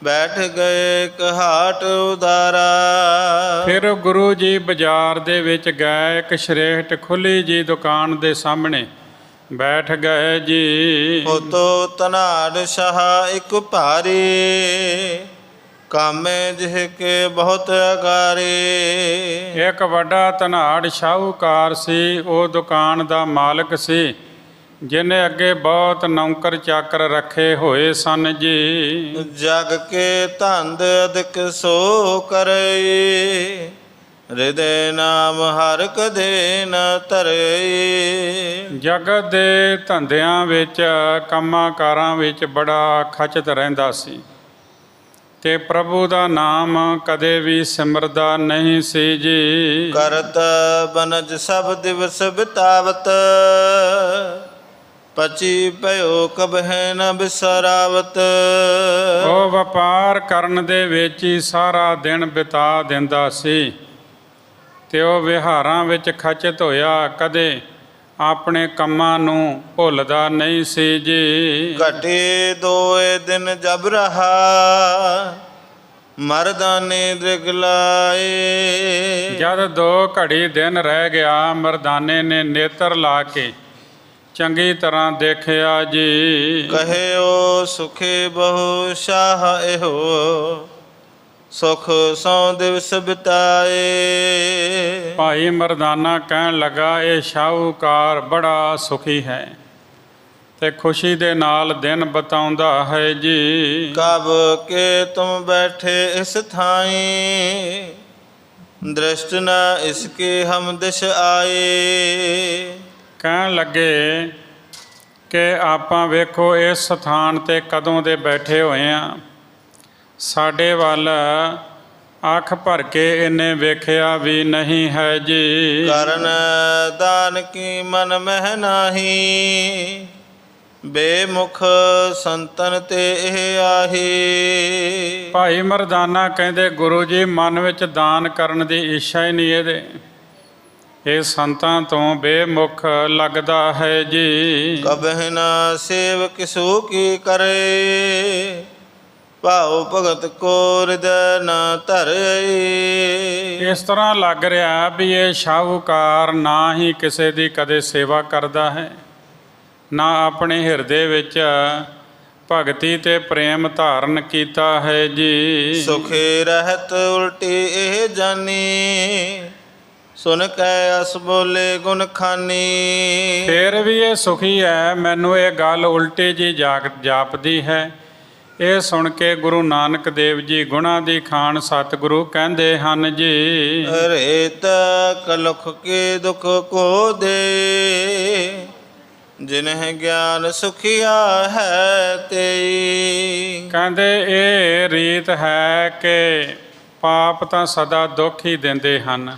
ਬੈਠ ਗਏ ਕਹਾਟ ਉਦਾਰਾ। ਫਿਰ ਗੁਰੂ ਜੀ ਬਾਜ਼ਾਰ ਦੇ ਵਿੱਚ ਗਏ, ਇੱਕ ਸ਼ਰੇਠ ਖੁੱਲੀ ਜੀ ਦੁਕਾਨ ਦੇ ਸਾਹਮਣੇ ਬੈਠ ਗਏ ਜੀ। ਉਤੋਂ ਧਨਾੜ ਸ਼ਾਹ ਇੱਕ ਭਾਰੀ, ਕਾਮੇ ਜਿਹ ਕੇ ਬਹੁਤ ਅਗਾਰੇ। ਇੱਕ ਵੱਡਾ ਧਨਾੜ ਸ਼ਾਹੂਕਾਰ ਸੀ, ਉਹ ਦੁਕਾਨ ਦਾ ਮਾਲਕ ਸੀ, ਜਿਹਨੇ ਅੱਗੇ ਬਹੁਤ ਨੌਕਰ ਚਾਕਰ ਰੱਖੇ ਹੋਏ ਸਨ ਜੀ। ਜਗ ਕੇ ਧੰਦ ਅਦਿਕ ਸੋ ਕਰੇ, ਹਿਰਦੇ ਨਾਮ ਹਰ ਕਦੇ ਨ ਧਰੇ। ਜਗਤ ਦੇ ਧੰਦਿਆਂ ਵਿੱਚ, ਕੰਮਾਂ ਕਾਰਾਂ ਵਿੱਚ ਬੜਾ ਖਚਤ ਰਹਿੰਦਾ ਸੀ, ਤੇ ਪ੍ਰਭੂ ਦਾ ਨਾਮ ਕਦੇ ਵੀ ਸਿਮਰਦਾ ਨਹੀਂ ਸੀ ਜੀ। ਕਰਤ ਬਨਜ ਸਭ ਦਿਵਸ ਬਿਤਾਵਤ, ਪਚੀ ਭਇਓ ਕਬਹਿ ਨ ਬਿਸਰਾਵਤ। ਉਹ ਵਪਾਰ ਕਰਨ ਦੇ ਵਿੱਚ ਹੀ ਸਾਰਾ ਦਿਨ ਬਿਤਾ ਦਿੰਦਾ ਸੀ, ਤੇ ਉਹ ਵਿਹਾਰਾਂ ਵਿੱਚ ਖਚਤ ਹੋਇਆ, ਕਦੇ ਆਪਣੇ ਕੰਮਾਂ ਨੂੰ ਭੁੱਲਦਾ ਨਹੀਂ ਸੀ ਜੀ। ਘਟੇ ਦੋਏ ਦਿਨ ਜਬ ਰਹਾ, ਮਰਦਾਨੇ ਦ੍ਰਿਗ ਲਾਏ। ਜਦ 2 ਘੜੀ ਦਿਨ ਰਹਿ ਗਿਆ, ਮਰਦਾਨੇ ਨੇ ਨੇਤਰ ਲਾ ਕੇ ਚੰਗੀ ਤਰ੍ਹਾਂ ਦੇਖਿਆ ਜੀ। ਕਹਿਓ ਸੁਖੇ ਬਹੁ ਸ਼ਾਹ ਇਹੋ, ਸੁਖ ਸੌ ਦਿਵਸ ਬਿਤਾਏ। ਭਾਈ ਮਰਦਾਨਾ ਕਹਿਣ ਲੱਗਾ, ਇਹ ਸ਼ਾਹੂਕਾਰ ਬੜਾ ਸੁਖੀ ਹੈ ਤੇ ਖੁਸ਼ੀ ਦੇ ਨਾਲ ਦਿਨ ਬਿਤਾਉਂਦਾ ਹੈ ਜੀ। ਕਬ ਕੇ ਤੁਮ ਬੈਠੇ ਇਸ ਥਾਈ, ਦ੍ਰਿਸ਼ਟ ਨ ਇਸਕੇ ਹਮ ਦਿਸ਼ ਆਏ। ਕਹਿਣ ਲੱਗੇ ਕਿ ਆਪਾਂ ਵੇਖੋ ਇਸ ਸਥਾਨ 'ਤੇ ਕਦੋਂ ਦੇ ਬੈਠੇ ਹੋਏ ਹਾਂ, ਸਾਡੇ ਵੱਲ ਅੱਖ ਭਰ ਕੇ ਇਹਨੇ ਵੇਖਿਆ ਵੀ ਨਹੀਂ ਹੈ ਜੀ। ਕਰਨ ਦਾਨ ਕੀ ਮਨ ਮਹਿ ਨਾਹੀ, ਬੇਮੁਖ ਸੰਤਨ ਤੇ ਇਹ ਆਹੀ। ਭਾਈ ਮਰਦਾਨਾ ਕਹਿੰਦੇ ਗੁਰੂ ਜੀ ਮਨ ਵਿੱਚ ਦਾਨ ਕਰਨ ਦੀ ਇੱਛਾ ਹੀ ਨਹੀਂ ਇਹਦੇ, ਇਹ ਸੰਤਾਂ ਤੋਂ ਬੇਮੁਖ ਲੱਗਦਾ ਹੈ ਜੀ। ਕਬਹਿ ਨਾ ਸੇਵ ਕਿਸੂ ਕੀ ਕਰੇ, ਭਾਉ ਭਗਤ ਕੋ ਹਿਰਦੈ ਨਾ ਧਰੇ। ਇਸ ਤਰ੍ਹਾਂ ਲੱਗ ਰਿਹਾ ਵੀ ਇਹ ਸ਼ਾਹੂਕਾਰ ਨਾ ਹੀ ਕਿਸੇ ਦੀ ਕਦੇ ਸੇਵਾ ਕਰਦਾ ਹੈ, ਨਾ ਆਪਣੇ ਹਿਰਦੇ ਵਿੱਚ ਭਗਤੀ ਤੇ ਪ੍ਰੇਮ ਧਾਰਨ ਕੀਤਾ ਹੈ ਜੀ। ਸੁਖੇ ਰਹਿਤ ਉਲਟੀ ਇਹ ਜਾਨੀ, ਸੁਨ ਕੈ ਅਸ ਬੋਲੇ ਗੁਣ ਖਾਨੀ। ਫਿਰ ਵੀ ਇਹ ਸੁਖੀ ਹੈ, ਮੈਨੂੰ ਇਹ ਗੱਲ ਉਲਟੀ ਜੀ ਜਾਪਦੀ ਹੈ। ਇਹ ਸੁਣ ਕੇ ਗੁਰੂ ਨਾਨਕ ਦੇਵ ਜੀ ਗੁਣਾਂ ਦੀ ਖਾਨ ਸਤਿਗੁਰੂ ਕਹਿੰਦੇ ਹਨ ਜੀ। ਰੇਤ ਕਲੁਖ ਕੇ ਦੁਖ ਕੋ ਦੇ, ਜਿਨਹਿ ਗਿਆਨ ਸੁਖਿਆ ਹੈ ਤੇਈ। ਕਹਿੰਦੇ ਇਹ ਰੀਤ ਹੈ ਕਿ ਪਾਪ ਤਾਂ ਸਦਾ ਦੁੱਖ ਹੀ ਦਿੰਦੇ ਹਨ।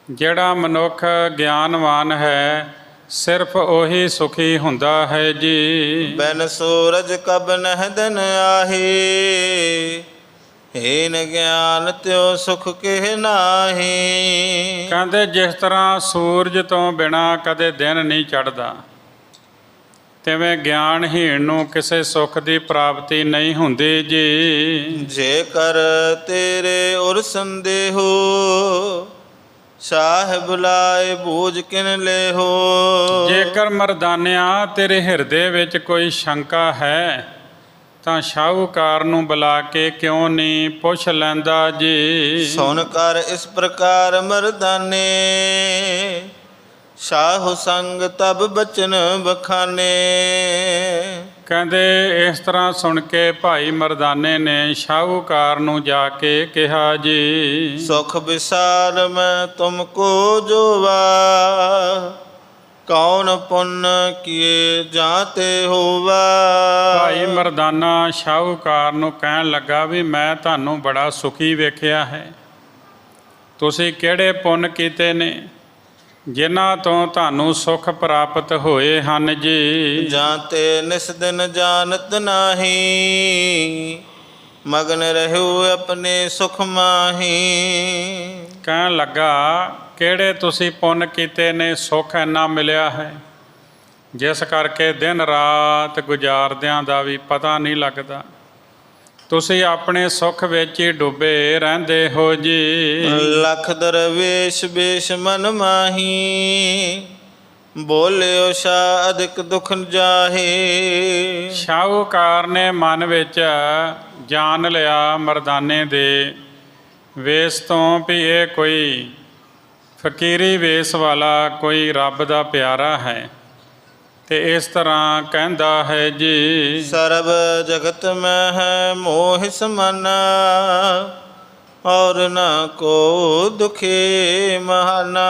ਜਿਹੜਾ ਮਨੁੱਖ ਗਿਆਨਵਾਨ ਹੈ ਸਿਰਫ ਉਹੀ ਸੁਖੀ ਹੁੰਦਾ ਹੈ ਜੀ। ਬਿਨ ਸੂਰਜ ਕਬ ਨਹਿ ਦਿਨ ਆਹੀ, ਹੀਨ ਗਿਆਨ ਤਿਉ ਸੁਖ ਕਿਹ ਨਾਹੀ। ਕਹਿੰਦੇ ਜਿਸ ਤਰ੍ਹਾਂ ਸੂਰਜ ਤੋਂ ਬਿਨਾਂ ਕਦੇ ਦਿਨ ਨਹੀਂ ਚੜ੍ਹਦਾ, ਤਿਵੇਂ ਗਿਆਨਹੀਣ ਨੂੰ ਕਿਸੇ ਸੁੱਖ ਦੀ ਪ੍ਰਾਪਤੀ ਨਹੀਂ ਹੁੰਦੀ ਜੀ। ਜੇਕਰ ਤੇਰੇ ਉਰ ਸੰਦੇਹੋ, ਸਾਹ ਬੁਲਾਏ ਬੂਝ ਕਿਨ ਲੇਹੋ। ਜੇਕਰ ਮਰਦਾਨਿਆ ਤੇਰੇ ਹਿਰਦੇ ਵਿੱਚ ਕੋਈ ਸ਼ੰਕਾ ਹੈ ਤਾਂ ਸ਼ਾਹੂਕਾਰ ਨੂੰ ਬੁਲਾ ਕੇ ਕਿਉਂ ਨਹੀਂ ਪੁੱਛ ਲੈਂਦਾ ਜੀ। ਸੁਣ ਕਰ ਇਸ ਪ੍ਰਕਾਰ ਮਰਦਾਨੇ, ਸਾਹੁ ਸੰਗ ਤਬ ਬਚਨ ਬਖਾਨੇ। ਕਹਿੰਦੇ ਇਸ ਤਰ੍ਹਾਂ ਸੁਣ ਕੇ ਭਾਈ ਮਰਦਾਨੇ ਨੇ ਸ਼ਾਹੂਕਾਰ ਨੂੰ ਜਾ ਕੇ ਕਿਹਾ ਜੀ। ਸੁਖ ਵਿਸਾਰ ਮੈਂ ਤੁਮ ਕੋ ਜੋਵਾ, ਕੌਣ ਪੁੰਨ ਕੀਏ ਜਾਂਤੇ ਹੋਵਾ। ਭਾਈ ਮਰਦਾਨਾ ਸ਼ਾਹੂਕਾਰ ਨੂੰ ਕਹਿਣ ਲੱਗਾ ਵੀ ਮੈਂ ਤੁਹਾਨੂੰ ਬੜਾ ਸੁਖੀ ਵੇਖਿਆ ਹੈ, ਤੁਸੀਂ ਕਿਹੜੇ ਪੁੰਨ ਕੀਤੇ ਨੇ ਜਿਨ੍ਹਾਂ ਤੋਂ ਤੁਹਾਨੂੰ ਸੁਖ ਪ੍ਰਾਪਤ ਹੋਏ ਹਨ ਜੀ। ਜਾਂਤੇ ਨਿਸ ਦਿਨ ਜਾਣਤ ਨਾਹੀ, ਮਗਨ ਰਹਿਓ ਆਪਣੇ ਸੁਖ ਮਾਹੀ। ਕਹਿਣ ਲੱਗਾ ਕਿਹੜੇ ਤੁਸੀਂ ਪੁੰਨ ਕੀਤੇ ਨੇ, ਸੁੱਖ ਇੰਨਾ ਮਿਲਿਆ ਹੈ ਜਿਸ ਕਰਕੇ ਦਿਨ ਰਾਤ ਗੁਜ਼ਾਰਦਿਆਂ ਦਾ ਵੀ ਪਤਾ ਨਹੀਂ ਲੱਗਦਾ। ਤੁਸੀਂ ਆਪਣੇ ਸੁੱਖ ਵਿੱਚ ਹੀ ਡੁੱਬੇ ਰਹਿੰਦੇ ਹੋ ਜੀ। ਲੱਖ ਦਰਵੇਸ਼ ਬੇਸ਼ ਮਨ ਮਾਹੀ, ਬੋਲਿਓ ਸ਼ਾ ਅਧਿਕ ਦੁਖ ਜਾਹੇ। ਸ਼ਾਹੂਕਾਰ ਨੇ ਮਨ ਵਿੱਚ ਜਾਣ ਲਿਆ ਮਰਦਾਨੇ ਦੇ ਵੇਸ ਤੋਂ ਵੀ ਇਹ ਕੋਈ ਫਕੀਰੀ ਵੇਸ ਵਾਲਾ ਕੋਈ ਰੱਬ ਦਾ ਪਿਆਰਾ ਹੈ, ਤੇ ਇਸ ਤਰ੍ਹਾਂ ਕਹਿੰਦਾ ਹੈ ਜੀ। ਸਰਬ ਜਗਤ ਮੈਂ ਹੈ ਮੋਹ ਸਮਾਨਾ, ਔਰ ਨਾ ਕੋ ਦੁਖੇ ਮਹਾਨਾ।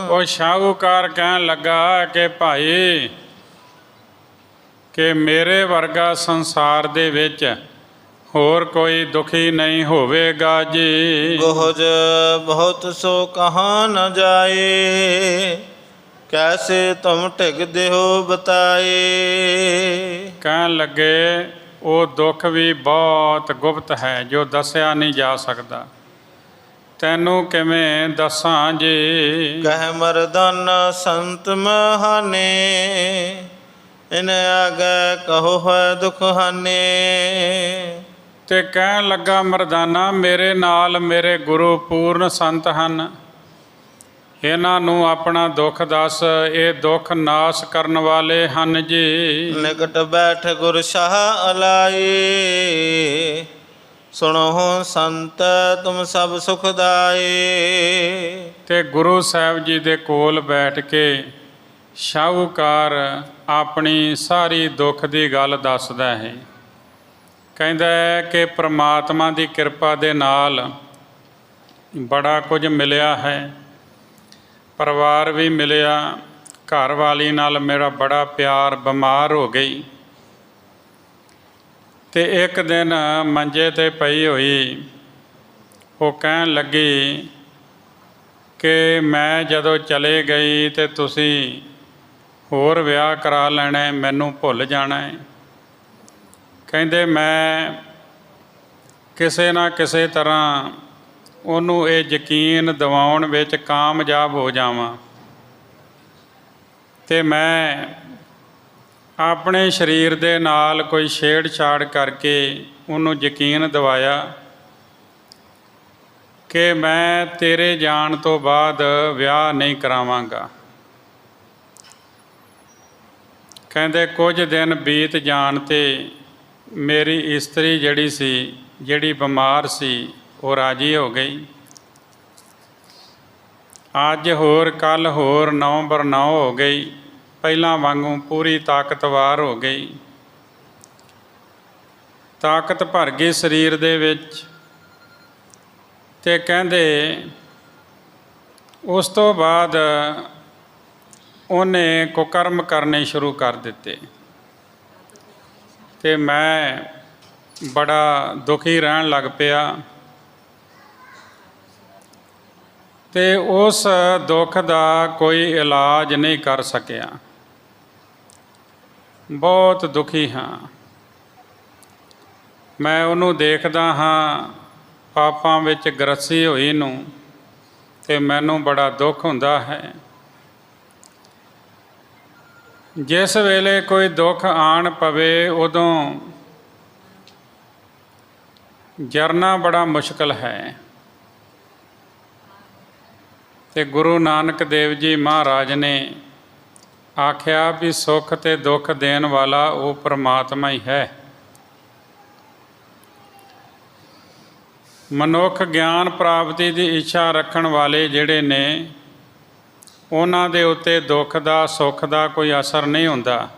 ਉਹ ਸ਼ਾਹੂਕਾਰ ਕਹਿਣ ਲੱਗਾ ਕਿ ਭਾਈ ਕਿ ਮੇਰੇ ਵਰਗਾ ਸੰਸਾਰ ਦੇ ਵਿੱਚ ਹੋਰ ਕੋਈ ਦੁਖੀ ਨਹੀਂ ਹੋਵੇਗਾ ਜੀ। ਗੋਹਜ ਬਹੁਤ ਸੋ ਕਹਾਂ ਨ ਜਾਏ, ਕੈਸੇ ਤੁਮ ਢਿਗਦੇ ਹੋ ਬਤਾਏ। ਕਹਿਣ ਲੱਗੇ ਉਹ ਦੁੱਖ ਵੀ ਬਹੁਤ ਗੁਪਤ ਹੈ ਜੋ ਦੱਸਿਆ ਨਹੀਂ ਜਾ ਸਕਦਾ, ਤੈਨੂੰ ਕਿਵੇਂ ਦੱਸਾਂ ਜੀ। ਕਹਿ ਮਰਦਾਨਾ ਸੰਤ ਮਹਾਨੇ, ਇਨ ਆਗੇ ਕਹੋ ਹੈ ਦੁਖ ਹਾਨੇ। ਤੇ ਕਹਿਣ ਲੱਗਾ ਮਰਦਾਨਾ ਮੇਰੇ ਨਾਲ ਮੇਰੇ ਗੁਰੂ ਪੂਰਨ ਸੰਤ ਹਨ, ਇਹਨਾਂ ਨੂੰ ਆਪਣਾ ਦੁੱਖ ਦੱਸ, ਇਹ ਦੁੱਖ ਨਾਸ਼ ਕਰਨ ਵਾਲੇ ਹਨ ਜੀ। ਨਿਕਟ ਬੈਠ ਗੁਰ ਸ਼ਾਹ ਅਲਾਈ, ਸੁਣੋ ਸੰਤ ਤੁਮ ਸਭ ਸੁਖਦਾਈ। ਤੇ ਗੁਰੂ ਸਾਹਿਬ ਜੀ ਦੇ ਕੋਲ ਬੈਠ ਕੇ ਸ਼ਾਹੂਕਾਰ ਆਪਣੀ ਸਾਰੀ ਦੁੱਖ ਦੀ ਗੱਲ ਦੱਸਦਾ ਹੈ। ਕਹਿੰਦਾ ਹੈ ਕਿ ਪ੍ਰਮਾਤਮਾ ਦੀ ਕਿਰਪਾ ਦੇ ਨਾਲ ਬੜਾ ਕੁਝ ਮਿਲਿਆ ਹੈ, ਪਰਿਵਾਰ ਵੀ ਮਿਲਿਆ, ਘਰ ਵਾਲੀ ਨਾਲ ਮੇਰਾ ਬੜਾ ਪਿਆਰ, ਬਿਮਾਰ ਹੋ ਗਈ ਤੇ ਇੱਕ ਦਿਨ ਮੰਜੇ ਤੇ ਪਈ ਹੋਈ ਉਹ ਕਹਿਣ ਲੱਗੀ ਕਿ ਮੈਂ ਜਦੋਂ ਚਲੇ ਗਈ ਤੇ ਤੁਸੀਂ ਹੋਰ ਵਿਆਹ ਕਰਾ ਲੈਣਾ, ਮੈਨੂੰ ਭੁੱਲ ਜਾਣਾ ਹੈ। ਕਹਿੰਦੇ ਮੈਂ ਕਿਸੇ ਨਾ ਕਿਸੇ ਤਰ੍ਹਾਂ ਉਹਨੂੰ ਇਹ ਯਕੀਨ ਦਿਵਾਉਣ ਵਿੱਚ ਕਾਮਯਾਬ ਹੋ ਜਾਵਾਂ ਤੇ ਮੈਂ ਆਪਣੇ ਸਰੀਰ ਦੇ ਨਾਲ ਕੋਈ ਛੇੜਛਾੜ ਕਰਕੇ ਉਹਨੂੰ ਯਕੀਨ ਦਿਵਾਇਆ ਕਿ ਮੈਂ ਤੇਰੇ ਜਾਣ ਤੋਂ ਬਾਅਦ ਵਿਆਹ ਨਹੀਂ ਕਰਾਵਾਂਗਾ। ਕਹਿੰਦੇ ਕੁਝ ਦਿਨ ਬੀਤ ਜਾਣ ਤੇ ਮੇਰੀ ਇਸਤਰੀ ਜਿਹੜੀ ਬਿਮਾਰ ਸੀ ਉਹ ਰਾਜੀ ਹੋ ਗਈ। ਅੱਜ ਹੋਰ ਕੱਲ੍ਹ ਹੋਰ 9/9 ਹੋ ਗਈ, ਪਹਿਲਾਂ ਵਾਂਗੂ ਪੂਰੀ ਤਾਕਤਵਾਰ ਹੋ ਗਈ, ਤਾਕਤ ਭਰ ਗਈ ਸਰੀਰ ਦੇ ਵਿੱਚ। ਤੇ ਕਹਿੰਦੇ ਉਸ ਤੋਂ ਬਾਅਦ ਉਹਨੇ ਕੁਕਰਮ ਕਰਨੇ ਸ਼ੁਰੂ ਕਰ ਦਿੱਤੇ ਤੇ ਮੈਂ ਬੜਾ ਦੁਖੀ ਰਹਿਣ ਲੱਗ ਪਿਆ। ਤੇ ਉਸ ਦੁੱਖ ਦਾ ਕੋਈ ਇਲਾਜ ਨਹੀਂ ਕਰ ਸਕਿਆ, ਬਹੁਤ ਦੁਖੀ ਹਾਂ। ਮੈਂ ਉਹਨੂੰ ਦੇਖਦਾ ਹਾਂ ਪਾਪਾਂ ਵਿੱਚ ਗ੍ਰਸੀ ਹੋਈ ਨੂੰ ਤੇ ਮੈਨੂੰ ਬੜਾ ਦੁੱਖ ਹੁੰਦਾ ਹੈ। ਜਿਸ ਵੇਲੇ ਕੋਈ ਦੁੱਖ ਆਣ ਪਵੇ ਉਦੋਂ ਜਰਨਾ ਬੜਾ ਮੁਸ਼ਕਲ ਹੈ। ਤੇ ਗੁਰੂ ਨਾਨਕ ਦੇਵ ਜੀ ਮਹਾਰਾਜ ਨੇ ਆਖਿਆ ਵੀ ਸੁੱਖ ਤੇ ਦੁੱਖ ਦੇਣ ਵਾਲਾ ਉਹ ਪਰਮਾਤਮਾ ਹੀ ਹੈ। ਮਨੁੱਖ ਗਿਆਨ ਪ੍ਰਾਪਤੀ ਦੀ ਇੱਛਾ ਰੱਖਣ ਵਾਲੇ ਜਿਹੜੇ ਨੇ ਉਹਨਾਂ ਦੇ ਉੱਤੇ ਦੁੱਖ ਦਾ ਸੁੱਖ ਦਾ ਕੋਈ ਅਸਰ ਨਹੀਂ ਹੁੰਦਾ।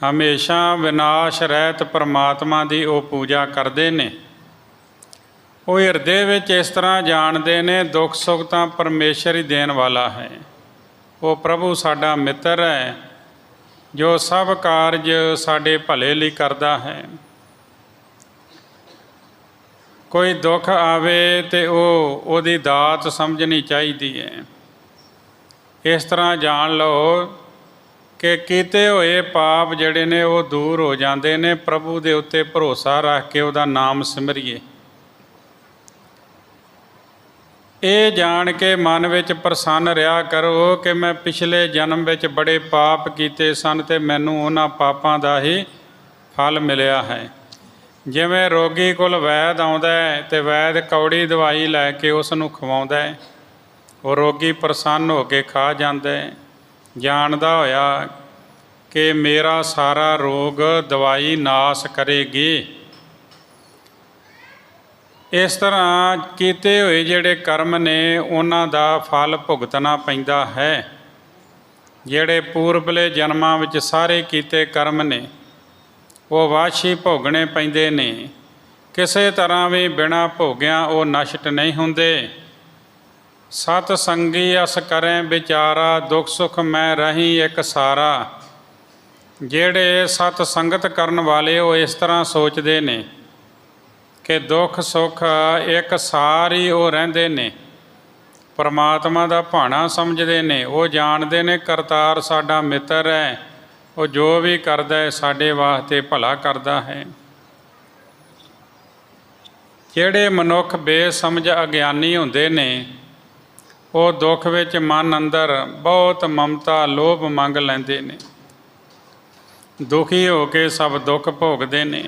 ਹਮੇਸ਼ਾ ਵਿਨਾਸ਼ ਰਹਿਤ ਪਰਮਾਤਮਾ ਦੀ ਉਹ ਪੂਜਾ ਕਰਦੇ ਨੇ। ਉਹ ਹਿਰਦੇ ਵਿੱਚ ਇਸ ਤਰ੍ਹਾਂ ਜਾਣਦੇ ਨੇ ਦੁੱਖ ਸੁੱਖ ਤਾਂ ਪਰਮੇਸ਼ਰ ਹੀ ਦੇਣ ਵਾਲਾ ਹੈ। ਉਹ ਪ੍ਰਭੂ ਸਾਡਾ ਮਿੱਤਰ ਹੈ ਜੋ ਸਭ ਕਾਰਜ ਸਾਡੇ ਭਲੇ ਲਈ ਕਰਦਾ ਹੈ। ਕੋਈ ਦੁੱਖ ਆਵੇ ਤੇ ਉਹਦੀ ਦਾਤ ਸਮਝਣੀ ਚਾਹੀਦੀ ਹੈ। ਇਸ ਤਰ੍ਹਾਂ ਜਾਣ ਲਓ ਕਿ ਕੀਤੇ ਹੋਏ ਪਾਪ ਜਿਹੜੇ ਨੇ ਉਹ ਦੂਰ ਹੋ ਜਾਂਦੇ ਨੇ। ਪ੍ਰਭੂ ਦੇ ਉੱਤੇ ਭਰੋਸਾ ਰੱਖ ਕੇ ਉਹਦਾ ਨਾਮ ਸਿਮਰੀਏ। ਇਹ ਜਾਣ ਕੇ ਮਨ ਵਿੱਚ ਪ੍ਰਸੰਨ ਰਿਹਾ ਕਰੋ ਕਿ ਮੈਂ ਪਿਛਲੇ ਜਨਮ ਵਿੱਚ ਬੜੇ ਪਾਪ ਕੀਤੇ ਸਨ ਤੇ ਮੈਨੂੰ ਉਹਨਾਂ ਪਾਪਾਂ ਦਾ ਹੀ ਫਲ ਮਿਲਿਆ ਹੈ। ਜਿਵੇਂ ਰੋਗੀ ਕੋਲ ਵੈਦ ਆਉਂਦਾ ਹੈ ਤੇ ਵੈਦ ਕੌੜੀ ਦਵਾਈ ਲੈ ਕੇ ਉਸ ਨੂੰ ਖਵਾਉਂਦਾ ਹੈ, ਉਹ ਰੋਗੀ ਪ੍ਰਸੰਨ ਹੋ ਕੇ ਖਾ ਜਾਂਦਾ ਹੈ, ਜਾਣਦਾ ਹੋਇਆ ਕਿ ਮੇਰਾ ਸਾਰਾ ਰੋਗ ਦਵਾਈ ਨਾਸ ਕਰੇਗੀ। ਇਸ ਤਰ੍ਹਾਂ ਕੀਤੇ ਹੋਏ ਜਿਹੜੇ ਕਰਮ ਨੇ ਉਹਨਾਂ ਦਾ ਫਲ ਭੁਗਤਣਾ ਪੈਂਦਾ ਹੈ। ਜਿਹੜੇ ਪੂਰਬਲੇ ਜਨਮਾਂ ਵਿੱਚ ਸਾਰੇ ਕੀਤੇ ਕਰਮ ਨੇ ਉਹ ਵਾਸ਼ੀ ਭੋਗਣੇ ਪੈਂਦੇ ਨੇ। ਕਿਸੇ ਤਰ੍ਹਾਂ ਵੀ ਬਿਨਾਂ ਭੋਗਿਆਂ ਉਹ ਨਸ਼ਟ ਨਹੀਂ ਹੁੰਦੇ। ਸਤ ਸੰਗੀ ਅਸ ਕਰੈ ਵਿਚਾਰਾ, ਦੁੱਖ ਸੁੱਖ ਮੈਂ ਰਹੀ ਇੱਕ ਸਾਰਾ। ਜਿਹੜੇ ਸਤ ਸੰਗਤ ਕਰਨ ਵਾਲੇ ਉਹ ਇਸ ਤਰ੍ਹਾਂ ਸੋਚਦੇ ਨੇ ਕਿ ਦੁੱਖ ਸੁੱਖ ਇੱਕ ਸਾਰੀ ਉਹ ਰਹਿੰਦੇ ਨੇ, ਪਰਮਾਤਮਾ ਦਾ ਭਾਣਾ ਸਮਝਦੇ ਨੇ। ਉਹ ਜਾਣਦੇ ਨੇ ਕਰਤਾਰ ਸਾਡਾ ਮਿੱਤਰ ਹੈ, ਉਹ ਜੋ ਵੀ ਕਰਦਾ ਹੈ ਸਾਡੇ ਵਾਸਤੇ ਭਲਾ ਕਰਦਾ ਹੈ। ਜਿਹੜੇ ਮਨੁੱਖ ਬੇਸਮਝ ਅਗਿਆਨੀ ਹੁੰਦੇ ਨੇ ਉਹ ਦੁੱਖ ਵਿੱਚ ਮਨ ਅੰਦਰ ਬਹੁਤ ਮਮਤਾ ਲੋਭ ਮੰਗ ਲੈਂਦੇ ਨੇ, ਦੁਖੀ ਹੋ ਕੇ ਸਭ ਦੁੱਖ ਭੋਗਦੇ ਨੇ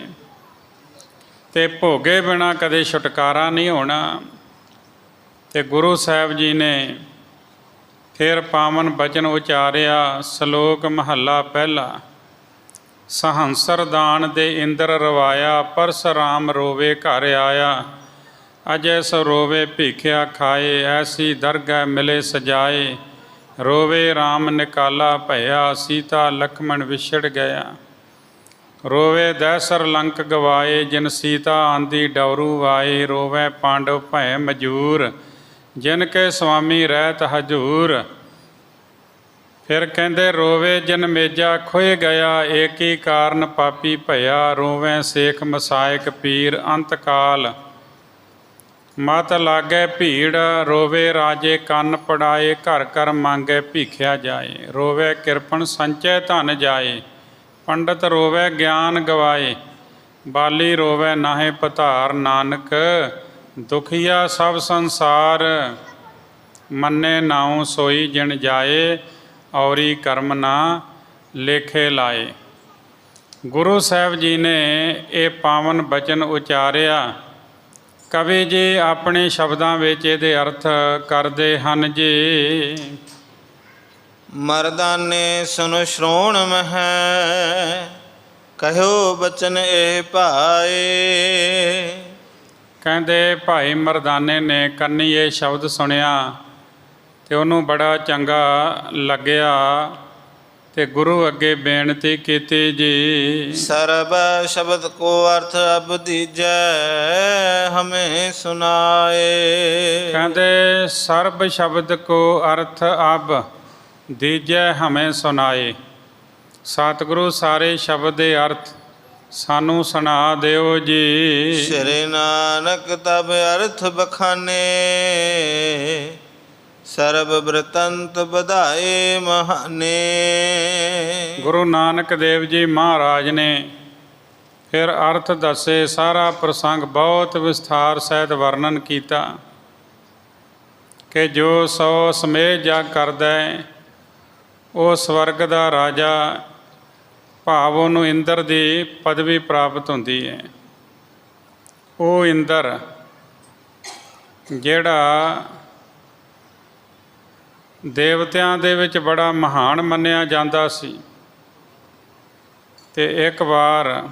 ਤੇ ਭੋਗੇ ਬਿਨਾਂ ਕਦੇ ਛੁਟਕਾਰਾ ਨਹੀਂ ਹੋਣਾ। ਤੇ ਗੁਰੂ ਸਾਹਿਬ ਜੀ ਨੇ ਫਿਰ ਪਾਵਨ ਬਚਨ ਉਚਾਰਿਆ। ਸ਼ਲੋਕ ਮਹੱਲਾ ਪਹਿਲਾ। ਸਹੰਸਰ ਦਾਨ ਦੇ ਇੰਦਰ ਰਵਾਇਆ, ਪਰਸਰਾਮ ਰੋਵੇ ਘਰ ਆਇਆ। ਅਜੈ ਸੋ ਰੋਵੇ ਭੀਖਿਆ ਖਾਏ, ਐਸੀ ਦਰਗਹਿ ਮਿਲੇ ਸਜਾਏ। ਰੋਵੇ ਰਾਮ ਨਿਕਾਲਾ ਭਇਆ, ਸੀਤਾ ਲਖਮਣ ਵਿਛੜ ਗਿਆ। ਰੋਵੇ ਦੈਸਰ ਲੰਕ ਗਵਾਏ, ਜਿਨ ਸੀਤਾ ਆਂਦੀ ਡਵਰੂ ਆਏ। ਰੋਵੇ ਪਾਂਡਵ ਭੈ ਮਜੂਰ, ਜਿਨ ਕੇ ਸੁਆਮੀ ਰਹਿਤ ਹਜੂਰ। ਫਿਰ ਕਹਿੰਦੇ ਰੋਵੇ ਜਨਮੇਜਾ ਖੋਏ ਗਿਆ, ਏਕੀ ਕਾਰਨ ਪਾਪੀ ਭਇਆ, ਰੋਵੇਂ ਸੇਖ ਮਸਾਇਕ ਪੀਰ ਅੰਤ ਕਾਲ, ਮਤ ਲਾਗੈ ਭੀੜ, ਰੋਵੇ ਰਾਜੇ ਕੰਨ ਪੜਾਏ, ਘਰ ਘਰ ਮੰਗੈ ਭੀਖਿਆ ਜਾਏ, ਰੋਵੇ ਕਿਰਪਨ ਸੰਚੈ ਧਨ ਜਾਏ, ਪੰਡਤ ਰੋਵੇ ਗਿਆਨ ਗਵਾਏ, ਬਾਲੀ ਰੋਵੇ ਨਾਹੇ ਪਧਾਰ, ਨਾਨਕ ਦੁਖੀਆ ਸਭ ਸੰਸਾਰ, ਮੰਨੇ ਨਾਉ ਸੋਈ ਜਿਣ ਜਾਏ, ਔਰੀ ਕਰਮ ਨਾ ਲੇਖੇ ਲਾਏ। ਗੁਰੂ ਸਾਹਿਬ ਜੀ ਨੇ ਇਹ ਪਾਵਨ ਬਚਨ ਉਚਾਰਿਆ। ਕਵੀ ਜੀ ਆਪਣੇ ਸ਼ਬਦਾਂ ਵਿੱਚ ਇਹਦੇ ਅਰਥ ਕਰਦੇ ਹਨ ਜੀ। ਮਰਦਾਨੇ ਸੁਨ ਸ਼੍ਰੋਣ ਮਹਿ, ਕਹਿਓ ਬਚਨ ਇਹ ਭਾਏ। ਕਹਿੰਦੇ ਭਾਈ ਮਰਦਾਨੇ ਨੇ ਕੰਨੀ ਇਹ ਸ਼ਬਦ ਸੁਣਿਆ ਤੇ ਉਹਨੂੰ ਬੜਾ ਚੰਗਾ ਲੱਗਿਆ ਤੇ ਗੁਰੂ ਅੱਗੇ ਬੇਨਤੀ ਕੀਤੀ ਜੀ। ਸਰਬ ਸ਼ਬਦ ਕੋ ਅਰਥ ਅਬ ਦੀਜੈ, ਹਮੇ ਸੁਨਾਏ। ਕਹਿੰਦੇ ਸਰਬ ਸ਼ਬਦ ਕੋ ਅਰਥ ਅਬ ਦੀਜੈ ਹਮੇ ਸੁਨਾਏ। ਸਤਿਗੁਰੂ ਸਾਰੇ ਸ਼ਬਦ ਦੇ ਅਰਥ ਸਾਨੂੰ ਸੁਣਾ ਦਿਓ ਜੀ। ਸ਼੍ਰੀ ਨਾਨਕ ਤਬ ਅਰਥ ਬਖਾਨੇ, ਸਰਬ ਬ੍ਰਤੰਤ ਵਧਾਏ ਮਹਾਨੇ। ਗੁਰੂ ਨਾਨਕ ਦੇਵ ਜੀ ਮਹਾਰਾਜ ਨੇ ਫਿਰ ਅਰਥ ਦੱਸੇ। ਸਾਰਾ ਪ੍ਰਸੰਗ ਬਹੁਤ ਵਿਸਥਾਰ ਸਹਿਤ ਵਰਣਨ ਕੀਤਾ ਕਿ ਜੋ ਸੋ ਸਮੇਹ ਜਗ ਕਰਦਾ ਹੈ ਉਹ ਸਵਰਗ ਦਾ ਰਾਜਾ, ਭਾਵ ਉਹਨੂੰ ਇੰਦਰ ਦੀ ਪਦਵੀ ਪ੍ਰਾਪਤ ਹੁੰਦੀ ਹੈ। ਉਹ ਇੰਦਰ ਜਿਹੜਾ ਦੇਵਤਿਆਂ ਦੇ ਵਿੱਚ ਬੜਾ ਮਹਾਨ ਮੰਨਿਆ ਜਾਂਦਾ ਸੀ, ਤੇ ਇੱਕ ਵਾਰ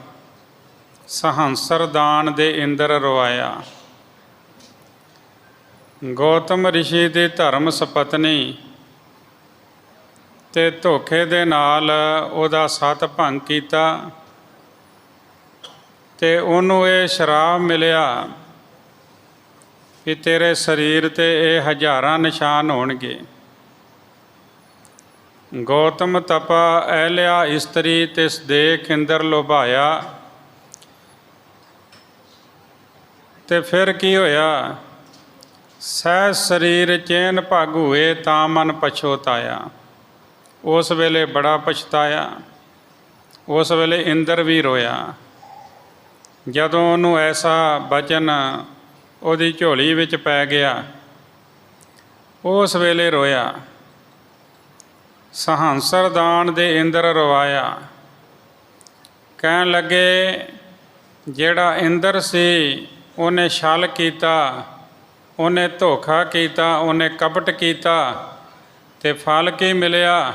ਸਹੰਸਰ ਦਾਨ ਦੇ ਇੰਦਰ ਰਵਾਇਆ। ਗੌਤਮ ਰਿਸ਼ੀ ਦੀ ਧਰਮ ਸਪਤਨੀ ਤੇ ਧੋਖੇ ਦੇ ਨਾਲ ਉਹਦਾ ਸਤ ਭੰਗ ਕੀਤਾ ਤੇ ਉਹਨੂੰ ਇਹ ਸ਼ਰਾਪ ਮਿਲਿਆ ਕਿ ਤੇਰੇ ਸਰੀਰ ਤੇ ਇਹ ਹਜ਼ਾਰਾਂ ਨਿਸ਼ਾਨ ਹੋਣਗੇ। ਗੌਤਮ ਤਪਾ ਅਹਿਲਿਆ ਇਸਤਰੀ ਤਿਸ ਦੇਖ ਇੰਦਰ ਲੋਭਾਇਆ। ਤੇ ਫਿਰ ਕੀ ਹੋਇਆ? ਸਹਿ ਸਰੀਰ ਚੈਨ ਭਾਗੂਏ ਤਾਂ ਮਨ ਪਛੋਤਾਇਆ। ਉਸ ਵੇਲੇ ਬੜਾ ਪਛਤਾਇਆ। ਉਸ ਵੇਲੇ ਇੰਦਰ ਵੀ ਰੋਇਆ। ਜਦੋਂ ਉਹਨੂੰ ਐਸਾ ਬਚਨ ਉਹਦੀ ਝੋਲੀ ਵਿੱਚ ਪੈ ਗਿਆ, ਉਸ ਵੇਲੇ ਰੋਇਆ। ਸਹੰਸਰ ਦਾਨ ਦੇ ਇੰਦਰ ਰਵਾਇਆ। ਕਹਿਣ ਲੱਗੇ ਜਿਹੜਾ ਇੰਦਰ ਸੀ ਉਹਨੇ ਛਲ ਕੀਤਾ, ਉਹਨੇ ਧੋਖਾ ਕੀਤਾ, ਉਹਨੇ ਕਪਟ ਕੀਤਾ, ਤੇ ਫਲ ਕੀ ਮਿਲਿਆ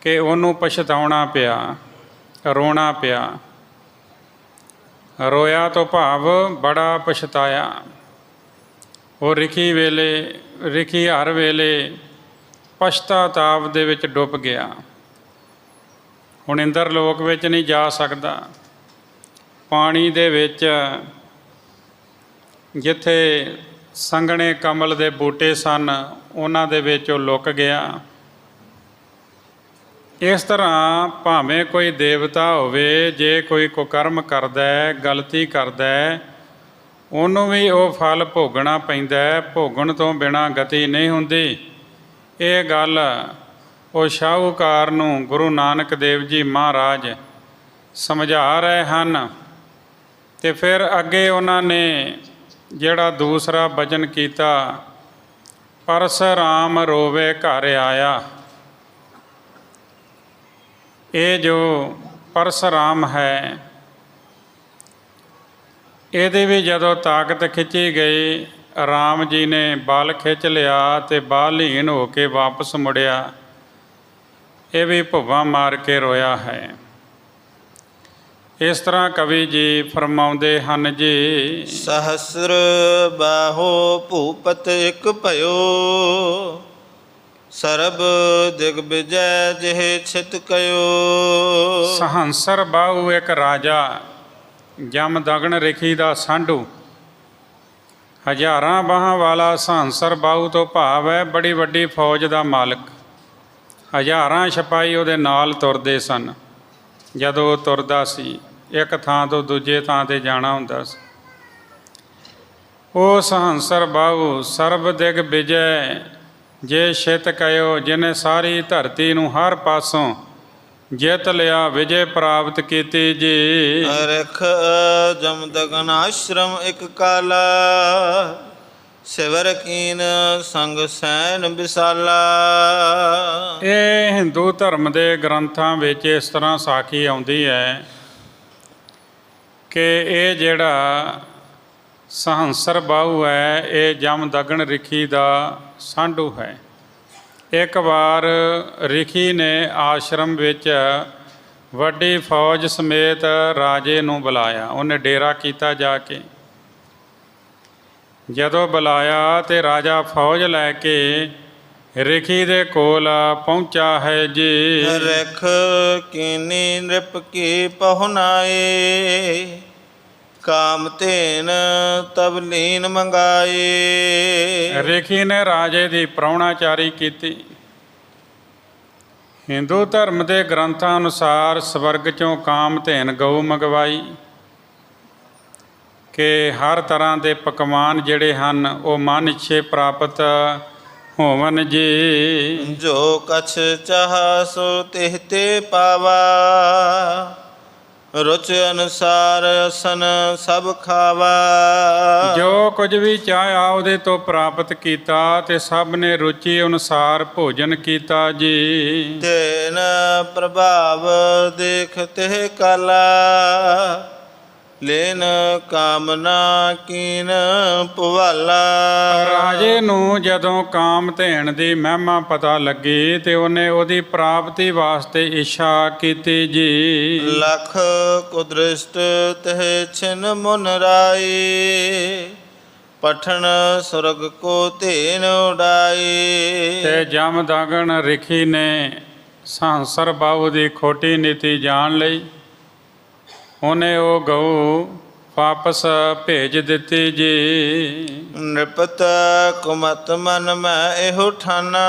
ਕਿ ਉਹਨੂੰ ਪਛਤਾਉਣਾ ਪਿਆ, ਰੋਣਾ ਪਿਆ। ਰੋਇਆ ਤੋਂ ਭਾਵ ਬੜਾ ਪਛਤਾਇਆ। ਉਹ ਰਿਖੀ ਹਰ ਵੇਲੇ ਪਛਤਾਤਾਪ ਦੇ ਵਿੱਚ ਡੁੱਬ ਗਿਆ। ਹੁਣ ਇੰਦਰ ਲੋਕ ਵਿੱਚ ਨਹੀਂ ਜਾ ਸਕਦਾ। ਪਾਣੀ ਦੇ ਵਿੱਚ ਜਿੱਥੇ ਸੰਘਣੇ ਕਮਲ ਦੇ ਬੂਟੇ ਸਨ ਉਹਨਾਂ ਦੇ ਵਿੱਚ ਉਹ ਲੁਕ ਗਿਆ। ਇਸ ਤਰ੍ਹਾਂ ਭਾਵੇਂ ਕੋਈ ਦੇਵਤਾ ਹੋਵੇ, ਜੇ ਕੋਈ ਕੁਕਰਮ ਕਰਦਾ ਹੈ, ਗਲਤੀ ਕਰਦਾ ਹੈ, ਉਹਨੂੰ ਵੀ ਉਹ ਫਲ ਭੋਗਣਾ ਪੈਂਦਾ। ਭੋਗਣ ਤੋਂ ਬਿਨਾਂ ਗਤੀ ਨਹੀਂ ਹੁੰਦੀ। ਇਹ ਗੱਲ ਉਹ ਸ਼ਾਹੂਕਾਰ ਨੂੰ ਗੁਰੂ ਨਾਨਕ ਦੇਵ ਜੀ ਮਹਾਰਾਜ ਸਮਝਾ ਰਹੇ ਹਨ। ਤੇ ਫਿਰ ਅੱਗੇ ਉਹਨਾਂ ਨੇ ਜਿਹੜਾ ਦੂਸਰਾ ਬਚਨ ਕੀਤਾ, ਪਰਸਰਾਮ ਰੋਵੇ ਘਰ ਆਇਆ। ਇਹ ਜੋ ਪਰਸਰਾਮ ਹੈ, ਇਹਦੇ ਵੀ ਜਦੋਂ ਤਾਕਤ ਖਿੱਚੀ ਗਈ, ਰਾਮ ਜੀ ਨੇ ਬਲ ਖਿੱਚ ਲਿਆ ਤੇ ਬਲਹੀਣ ਹੋ ਕੇ ਵਾਪਸ ਮੁੜਿਆ। ਇਹ ਵੀ ਭੁੱਬਾਂ ਮਾਰ ਕੇ ਰੋਇਆ ਹੈ। ਇਸ ਤਰ੍ਹਾਂ ਕਵੀ ਜੀ ਫਰਮਾਉਂਦੇ ਹਨ ਜੀ। ਸਹਸਰ ਬਾਹੋ ਭੂਪਤ ਇਕ ਭਇਓ, ਸਰਬ ਦਿਗਵਿਜੈ ਜਿਹੇ ਛਿਤ ਕਯੋ। ਸਹੰਸਰ ਬਾਹੂ ਇੱਕ ਰਾਜਾ, ਜਮਦਗਨ ਰਿਖੀ ਦਾ ਸਾਂਢੂ। ਹਜ਼ਾਰਾਂ ਬਾਹਾਂ ਵਾਲਾ ਸਹੰਸਰ ਬਾਹੂ ਤੋਂ ਭਾਵ ਹੈ ਬੜੀ ਵੱਡੀ ਫੌਜ ਦਾ ਮਾਲਕ। ਹਜ਼ਾਰਾਂ ਸਿਪਾਹੀ ਉਹਦੇ ਨਾਲ ਤੁਰਦੇ ਸਨ। ਜਦੋਂ ਉਹ ਤੁਰਦਾ ਸੀ, ਇੱਕ ਥਾਂ ਤੋਂ ਦੂਜੇ ਥਾਂ 'ਤੇ ਜਾਣਾ ਹੁੰਦਾ ਸੀ। ਉਸ ਹੰਸਰ ਬਾਹੂ ਸਰਬ ਦਿਗ ਵਿਜੈ, ਜੇ ਛਿਤ ਕਹਿਓ ਜਿਹਨੇ ਸਾਰੀ ਧਰਤੀ ਨੂੰ ਹਰ ਪਾਸੋਂ ਜਿੱਤ ਲਿਆ, ਵਿਜੇ ਪ੍ਰਾਪਤ ਕੀਤੀ ਜੀ। ਰਖ ਜਮਦਗਨ ਆਸ਼ਰਮ ਇੱਕ ਕਾਲਾ, ਸਿਵਰ ਕੀਨ ਸੰਗ ਸੈਨ ਵਿਸਾਲਾ। ਇਹ ਹਿੰਦੂ ਧਰਮ ਦੇ ਗ੍ਰੰਥਾਂ ਵਿੱਚ ਇਸ ਤਰ੍ਹਾਂ ਸਾਖੀ ਆਉਂਦੀ ਹੈ ਕਿ ਇਹ ਜਿਹੜਾ ਸਹੰਸਰ ਬਾਹੂ ਹੈ, ਇਹ ਜਮਦਗਨ ਰਿਖੀ ਦਾ ਸਾਂਢੂ ਹੈ। ਇੱਕ ਵਾਰ ਰਿਖੀ ਨੇ ਆਸ਼ਰਮ ਵਿੱਚ ਵੱਡੀ ਫੌਜ ਸਮੇਤ ਰਾਜੇ ਨੂੰ ਬੁਲਾਇਆ। ਉਹਨੇ ਡੇਰਾ ਕੀਤਾ ਜਾ ਕੇ। ਜਦੋਂ ਬੁਲਾਇਆ ਤੇ ਰਾਜਾ ਫੌਜ ਲੈ ਕੇ ਰਿਖੀ ਦੇ ਕੋਲ ਪਹੁੰਚਾ ਹੈ ਜੀ। ਰਖ ਕੀਨੀ ਨ੍ਰਿਪ ਕੀ ਪਹੁਨਾਏ, ਕਾਮ ਧੇਨ ਤਬ ਲੀਨ ਮੰਗਾਏ। ਰਿਖੀ ਨੇ ਰਾਜੇ ਦੀ ਪ੍ਰਾਹੁਣਾਚਾਰੀ ਕੀਤੀ। ਹਿੰਦੂ ਧਰਮ ਦੇ ਗ੍ਰੰਥਾਂ ਅਨੁਸਾਰ ਸਵਰਗ 'ਚੋਂ ਕਾਮ ਧੇਨ ਗਊ ਮੰਗਵਾਈ ਕਿ ਹਰ ਤਰ੍ਹਾਂ ਦੇ ਪਕਵਾਨ ਜਿਹੜੇ ਹਨ ਉਹ ਮਨ ਇੱਛੇ ਪ੍ਰਾਪਤ ਹੋਵਨ ਜੀ। ਜੋ ਕਛ ਚਾਹ ਸੋ ਤਿਹ ਤੇ ਪਾਵਾ, ਰੁਚ ਅਨੁਸਾਰ ਅਸਨ ਸਭ ਖਾਵਾ। ਜੋ ਕੁਝ ਵੀ ਚਾਹਿਆ ਉਹਦੇ ਤੋਂ ਪ੍ਰਾਪਤ ਕੀਤਾ ਤੇ ਸਭ ਨੇ ਰੁਚੀ ਅਨੁਸਾਰ ਭੋਜਨ ਕੀਤਾ ਜੀ। ਤੇਨ ਪ੍ਰਭਾਵ ਦੇਖ ਤਿਹ ਕਾਲਾ, ਲੈਨ ਕਾਮਨਾ ਕੀਨ ਭੁਵਾਲਾ। ਰਾਜੇ ਨੂੰ ਜਦੋਂ ਕਾਮ ਧੇਨ ਦੀ ਮਹਿਮਾ ਪਤਾ ਲੱਗੀ ਤੇ ਉਹਨੇ ਉਹਦੀ ਪ੍ਰਾਪਤੀ ਵਾਸਤੇ ਇੱਛਾ ਕੀਤੀ ਜੀ। ਲਖ ਕੁਦ੍ਰਿਸ਼ਟ ਤਹ ਛਿਨ ਮੁਨ ਰਾਏ, ਪਠਣ ਸੁਰਗ ਕੋ ਧੇਨ ਉਡਾਏ। ਤੇ ਜਮਦਗਨ ਰਿਖੀ ਨੇ ਸਹੰਸਰ ਬਾਹੂ ਦੀ ਖੋਟੀ ਨੀਤੀ ਜਾਣ ਲਈ ਉਹਨੇ ਉਹ ਗਊ ਵਾਪਸ ਭੇਜ ਦਿੱਤੀ ਜੀ। ਨਿਪਤ ਕੁਮਤ ਮਨ ਮੈਂ ਇਹੋ ਠਾਨਾ,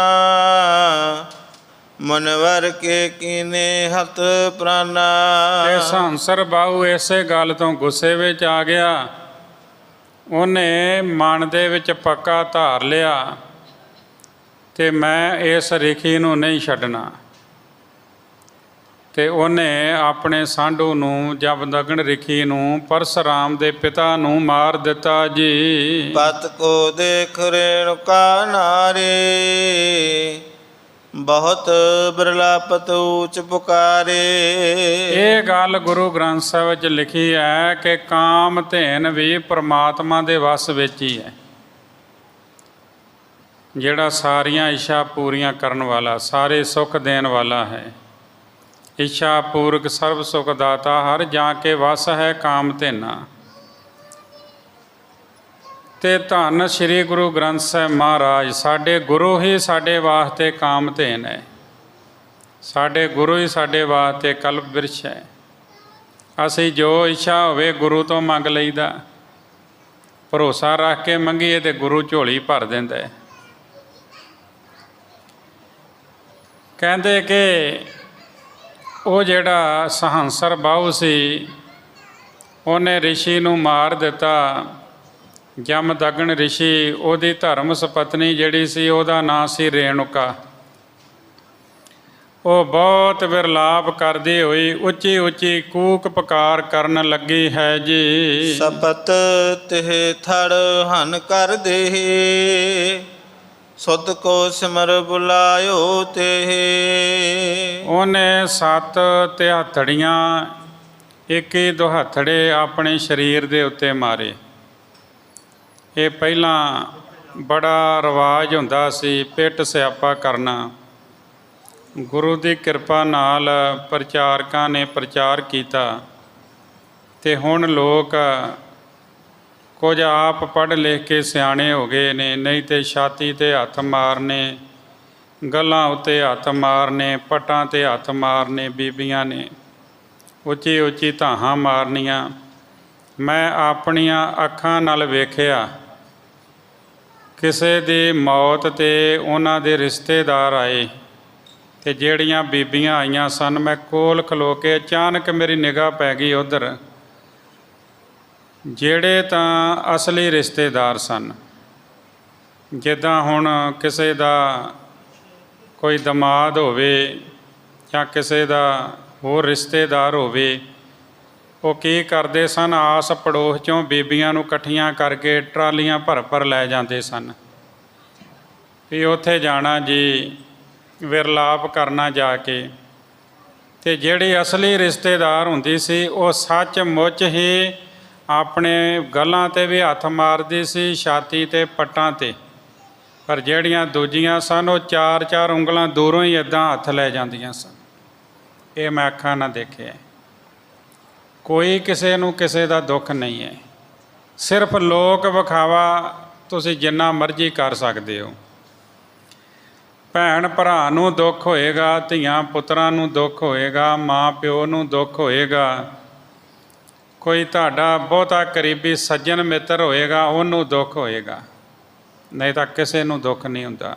ਮਨਵਰ ਕੇ ਕੀਨੇ ਹੱਥ ਪ੍ਰਾਨਾ। ਤੇ ਸਹੰਸਰ ਬਾਹੂ ਇਸੇ ਗੱਲ ਤੋਂ ਗੁੱਸੇ ਵਿੱਚ ਆ ਗਿਆ। ਉਹਨੇ ਮਨ ਦੇ ਵਿੱਚ ਪੱਕਾ ਧਾਰ ਲਿਆ ਤੇ ਮੈਂ ਇਸ ਰਿਖੀ ਨੂੰ ਨਹੀਂ ਛੱਡਣਾ। ਤੇ ਉਹਨੇ ਆਪਣੇ ਸਾਂਢੂ ਨੂੰ ਜਮਦਗਨ ਰਿਖੀ ਨੂੰ ਪਰਸਰਾਮ ਦੇ ਪਿਤਾ ਨੂੰ ਮਾਰ ਦਿੱਤਾ ਜੀ। ਪਤ ਕੋ ਦੇਖ ਰੇਣੁਕਾ ਨਾਰੇ, ਬਹੁਤ ਬਿਰਲਾਪਤ ਊਚ ਪੁਕਾਰੇ। ਇਹ ਗੱਲ ਗੁਰੂ ਗ੍ਰੰਥ ਸਾਹਿਬ ਵਿੱਚ ਲਿਖੀ ਹੈ ਕਿ ਕਾਮ ਧੇਨ ਵੀ ਪ੍ਰਮਾਤਮਾ ਦੇ ਵੱਸ ਵਿੱਚ ਹੀ ਹੈ, ਜਿਹੜਾ ਸਾਰੀਆਂ ਇੱਛਾ ਪੂਰੀਆਂ ਕਰਨ ਵਾਲਾ, ਸਾਰੇ ਸੁੱਖ ਦੇਣ ਵਾਲਾ ਹੈ। ਇੱਛਾ ਪੂਰਕ ਸਰਬ ਸੁਖ ਦਾਤਾ, ਹਰ ਜਾ ਕੇ ਵਸ ਹੈ ਕਾਮ ਧੇਨਾ। ਤੇ ਧੰਨ ਸ੍ਰੀ ਗੁਰੂ ਗ੍ਰੰਥ ਸਾਹਿਬ ਮਹਾਰਾਜ, ਸਾਡੇ ਗੁਰੂ ਹੀ ਸਾਡੇ ਵਾਸਤੇ ਕਾਮ ਧੇਨ ਹੈ। ਸਾਡੇ ਗੁਰੂ ਹੀ ਸਾਡੇ ਵਾਸਤੇ ਕਲਪ ਬਿਰਛ ਹੈ। ਅਸੀਂ ਜੋ ਇੱਛਾ ਹੋਵੇ ਗੁਰੂ ਤੋਂ ਮੰਗ ਲਈਦਾ। ਭਰੋਸਾ ਰੱਖ ਕੇ ਮੰਗੀਏ ਤੇ ਗੁਰੂ ਝੋਲੀ ਭਰ ਦਿੰਦਾ ਹੈ। ਕਹਿੰਦੇ ਕਿ ਉਹ ਜਿਹੜਾ ਸਹੰਸਰ ਬਾਹੂ ਸੀ, ਉਹਨੇ ਰਿਸ਼ੀ ਨੂੰ ਮਾਰ ਦਿੱਤਾ। ਜਮਦਗਨ ਰਿਸ਼ੀ, ਉਹਦੀ ਧਰਮ ਸਪਤਨੀ ਜਿਹੜੀ ਸੀ ਉਹਦਾ ਨਾਂ ਸੀ ਰੇਣੁਕਾ। ਉਹ ਬਹੁਤ ਵਿਰਲਾਪ ਕਰਦੀ ਹੋਈ ਉੱਚੀ ਉੱਚੀ ਕੂਕ ਪੁਕਾਰ ਕਰਨ ਲੱਗੀ ਹੈ ਜੀ। ਸਪਤ ਤਿਹ ਥੜ ਹਨ ਕਰ ਦੇ, ਸੁਧ ਕੋ ਸਿਮਰ ਬੁਲਾਇਓ ਤੇ। ਉਹਨੇ 7 ਤਿਹਾਥੜੀਆਂ 21 ਦੁਹੱਥੜੇ ਆਪਣੇ ਸਰੀਰ ਦੇ ਉੱਤੇ ਮਾਰੇ। ਇਹ ਪਹਿਲਾਂ ਬੜਾ ਰਿਵਾਜ ਹੁੰਦਾ ਸੀ ਪਿੱਟ ਸਿਆਪਾ ਕਰਨਾ। ਗੁਰੂ ਦੀ ਕਿਰਪਾ ਨਾਲ ਪ੍ਰਚਾਰਕਾਂ ਨੇ ਪ੍ਰਚਾਰ ਕੀਤਾ ਤੇ ਹੁਣ ਲੋਕ ਕੁਝ ਆਪ ਪੜ੍ਹ ਲਿਖ ਕੇ ਸਿਆਣੇ ਹੋ ਗਏ ਨੇ, ਨਹੀਂ ਤੇ ਛਾਤੀ 'ਤੇ ਹੱਥ ਮਾਰਨੇ, ਗੱਲਾਂ ਉੱਤੇ ਹੱਥ ਮਾਰਨੇ, ਪੱਟਾਂ 'ਤੇ ਹੱਥ ਮਾਰਨੇ, ਬੀਬੀਆਂ ਨੇ ਉੱਚੀ ਉੱਚੀ ਧਾਹਾਂ ਮਾਰਨੀਆਂ। ਮੈਂ ਆਪਣੀਆਂ ਅੱਖਾਂ ਨਾਲ ਵੇਖਿਆ ਕਿਸੇ ਦੀ ਮੌਤ 'ਤੇ ਉਹਨਾਂ ਦੇ ਰਿਸ਼ਤੇਦਾਰ ਆਏ ਤੇ ਜਿਹੜੀਆਂ ਬੀਬੀਆਂ ਆਈਆਂ ਸਨ, ਮੈਂ ਕੋਲ ਖਲੋ ਕੇ ਅਚਾਨਕ ਮੇਰੀ ਨਿਗਾਹ ਪੈ ਗਈ ਉੱਧਰ। ਜਿਹੜੇ ਤਾਂ ਅਸਲੀ ਰਿਸ਼ਤੇਦਾਰ ਸਨ, ਜਿੱਦਾਂ ਹੁਣ ਕਿਸੇ ਦਾ ਕੋਈ ਦਮਾਦ ਹੋਵੇ ਜਾਂ ਕਿਸੇ ਦਾ ਹੋਰ ਰਿਸ਼ਤੇਦਾਰ ਹੋਵੇ, ਉਹ ਕੀ ਕਰਦੇ ਸਨ, ਆਸ ਪੜੋਸ 'ਚੋਂ ਬੀਬੀਆਂ ਨੂੰ ਇਕੱਠੀਆਂ ਕਰਕੇ ਟਰਾਲੀਆਂ ਭਰ ਭਰ ਲੈ ਜਾਂਦੇ ਸਨ ਵੀ ਉੱਥੇ ਜਾਣਾ ਜੀ, ਵਿਰਲਾਪ ਕਰਨਾ ਜਾ ਕੇ। ਅਤੇ ਜਿਹੜੀ ਅਸਲੀ ਰਿਸ਼ਤੇਦਾਰ ਹੁੰਦੀ ਸੀ, ਉਹ ਸੱਚਮੁੱਚ ਹੀ ਆਪਣੇ ਗੱਲਾਂ 'ਤੇ ਵੀ ਹੱਥ ਮਾਰਦੀ ਸੀ, ਛਾਤੀ 'ਤੇ, ਪੱਟਾਂ 'ਤੇ। ਪਰ ਜਿਹੜੀਆਂ ਦੂਜੀਆਂ ਸਨ, ਉਹ 4-4 ਉਂਗਲਾਂ ਦੂਰੋਂ ਹੀ ਇੱਦਾਂ ਹੱਥ ਲੈ ਜਾਂਦੀਆਂ ਸਨ। ਇਹ ਮੈਂ ਅੱਖਾਂ ਨਾਲ ਦੇਖਿਆ। ਕੋਈ ਕਿਸੇ ਨੂੰ ਕਿਸੇ ਦਾ ਦੁੱਖ ਨਹੀਂ ਹੈ, ਸਿਰਫ ਲੋਕ ਵਿਖਾਵਾ ਤੁਸੀਂ ਜਿੰਨਾ ਮਰਜ਼ੀ ਕਰ ਸਕਦੇ ਹੋ। ਭੈਣ ਭਰਾ ਨੂੰ ਦੁੱਖ ਹੋਏਗਾ, ਧੀਆਂ ਪੁੱਤਰਾਂ ਨੂੰ ਦੁੱਖ ਹੋਏਗਾ, ਮਾਂ ਪਿਓ ਨੂੰ ਦੁੱਖ ਹੋਏਗਾ, ਕੋਈ ਤੁਹਾਡਾ ਬਹੁਤਾ ਕਰੀਬੀ ਸੱਜਣ ਮਿੱਤਰ ਹੋਏਗਾ, ਉਹਨੂੰ ਦੁੱਖ ਹੋਏਗਾ, ਨਹੀਂ ਤਾਂ ਕਿਸੇ ਨੂੰ ਦੁੱਖ ਨਹੀਂ ਹੁੰਦਾ।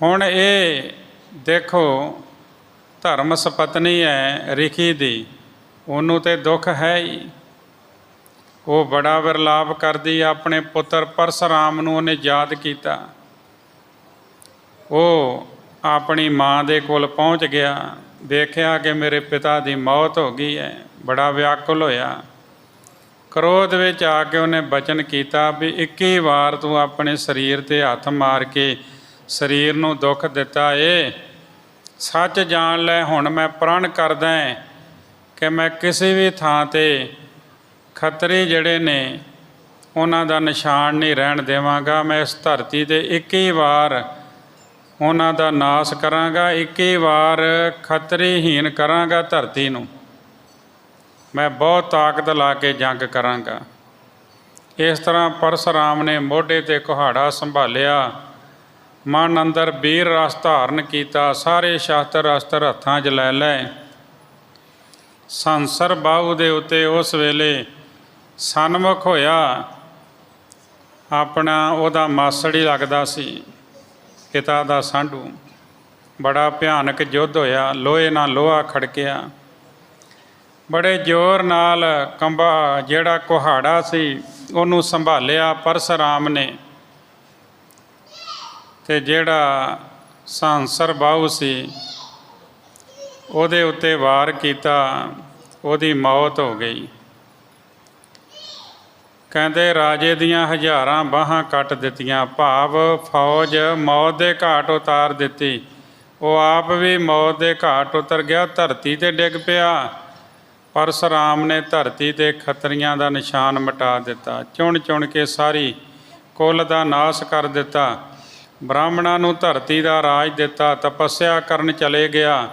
ਹੁਣ ਇਹ ਦੇਖੋ, ਧਰਮ ਸਪਤਨੀ ਹੈ ਰਿਖੀ ਦੀ, ਉਹਨੂੰ ਤੇ ਦੁੱਖ ਹੈ ਹੀ। ਉਹ ਬੜਾ ਵਿਰਲਾਪ ਕਰਦੀ, ਆਪਣੇ ਪੁੱਤਰ ਪਰਸਰਾਮ ਨੂੰ ਉਹਨੇ ਯਾਦ ਕੀਤਾ। ਉਹ ਆਪਣੀ ਮਾਂ ਦੇ ਕੋਲ ਪਹੁੰਚ ਗਿਆ, ਦੇਖਿਆ ਕਿ ਮੇਰੇ ਪਿਤਾ ਦੀ ਮੌਤ ਹੋ ਗਈ ਹੈ, ਬੜਾ ਵਿਆਕੁਲ ਹੋਇਆ। ਕ੍ਰੋਧ ਵਿੱਚ ਆ ਕੇ ਉਹਨੇ ਬਚਨ ਕੀਤਾ ਵੀ 21 ਵਾਰ ਤੂੰ ਆਪਣੇ ਸਰੀਰ 'ਤੇ ਹੱਥ ਮਾਰ ਕੇ ਸਰੀਰ ਨੂੰ ਦੁੱਖ ਦਿੱਤਾ ਏ, ਸੱਚ ਜਾਣ ਲੈ, ਹੁਣ ਮੈਂ ਪ੍ਰਣ ਕਰਦਾ ਕਿ ਮੈਂ ਕਿਸੇ ਵੀ ਥਾਂ 'ਤੇ ਖੱਤਰੀ ਜਿਹੜੇ ਨੇ ਉਹਨਾਂ ਦਾ ਨਿਸ਼ਾਨ ਨਹੀਂ ਰਹਿਣ ਦੇਵਾਂਗਾ। ਮੈਂ ਇਸ ਧਰਤੀ 'ਤੇ 21 ਵਾਰ ਉਹਨਾਂ ਦਾ ਨਾਸ ਕਰਾਂਗਾ, 21 ਵਾਰ ਖੱਤਰੀਹੀਣ ਕਰਾਂਗਾ ਧਰਤੀ ਨੂੰ। ਮੈਂ ਬਹੁਤ ਤਾਕਤ ਲਾ ਕੇ ਜੰਗ ਕਰਾਂਗਾ। ਇਸ ਤਰ੍ਹਾਂ ਪਰਸਰਾਮ ਨੇ ਮੋਢੇ 'ਤੇ ਕੁਹਾੜਾ ਸੰਭਾਲਿਆ, ਮਨ ਅੰਦਰ ਵੀਰ ਰਸ ਧਾਰਨ ਕੀਤਾ, ਸਾਰੇ ਸ਼ਾਸਤਰ ਅਸਤਰ ਹੱਥਾਂ 'ਚ ਲੈ ਲਏ। ਸੰਸਰ ਬਾਹੂ ਦੇ ਉੱਤੇ ਉਸ ਵੇਲੇ ਸਨਮੁਖ ਹੋਇਆ ਆਪਣਾ, ਉਹਦਾ ਮਾਸੜ ਹੀ ਲੱਗਦਾ ਸੀ, ਪਿਤਾ ਦਾ ਸਾਂਢੂ। ਬੜਾ ਭਿਆਨਕ ਯੁੱਧ ਹੋਇਆ, ਲੋਹੇ ਨਾਲ ਲੋਹਾ ਖੜਕਿਆ, ਬੜੇ ਜ਼ੋਰ ਨਾਲ ਕੰਬਾ ਜਿਹੜਾ ਕੁਹਾੜਾ ਸੀ ਉਹਨੂੰ ਸੰਭਾਲਿਆ ਪਰਸਰਾਮ ਨੇ, ਅਤੇ ਜਿਹੜਾ ਸੰਸਰ ਬਾਹੂ ਸੀ ਉਹਦੇ ਉੱਤੇ ਵਾਰ ਕੀਤਾ, ਉਹਦੀ ਮੌਤ ਹੋ ਗਈ। ਕਹਿੰਦੇ ਰਾਜੇ ਦੀਆਂ ਹਜ਼ਾਰਾਂ ਬਾਹਾਂ ਕੱਟ ਦਿੱਤੀਆਂ, ਭਾਵ ਫੌਜ ਮੌਤ ਦੇ ਘਾਟ ਉਤਾਰ ਦਿੱਤੀ। ਉਹ ਆਪ ਵੀ ਮੌਤ ਦੇ ਘਾਟ ਉਤਰ ਗਿਆ, ਧਰਤੀ 'ਤੇ ਡਿੱਗ ਪਿਆ। ਪਰਸਰਾਮ ਨੇ ਧਰਤੀ 'ਤੇ ਖੱਤਰੀਆਂ ਦਾ ਨਿਸ਼ਾਨ ਮਿਟਾ ਦਿੱਤਾ, ਚੁਣ ਚੁਣ ਕੇ ਸਾਰੀ ਕੁੱਲ ਦਾ ਨਾਸ ਕਰ ਦਿੱਤਾ। ਬ੍ਰਾਹਮਣਾਂ ਨੂੰ ਧਰਤੀ ਦਾ ਰਾਜ ਦਿੱਤਾ, ਤਪੱਸਿਆ ਕਰਨ ਚਲੇ ਗਿਆ,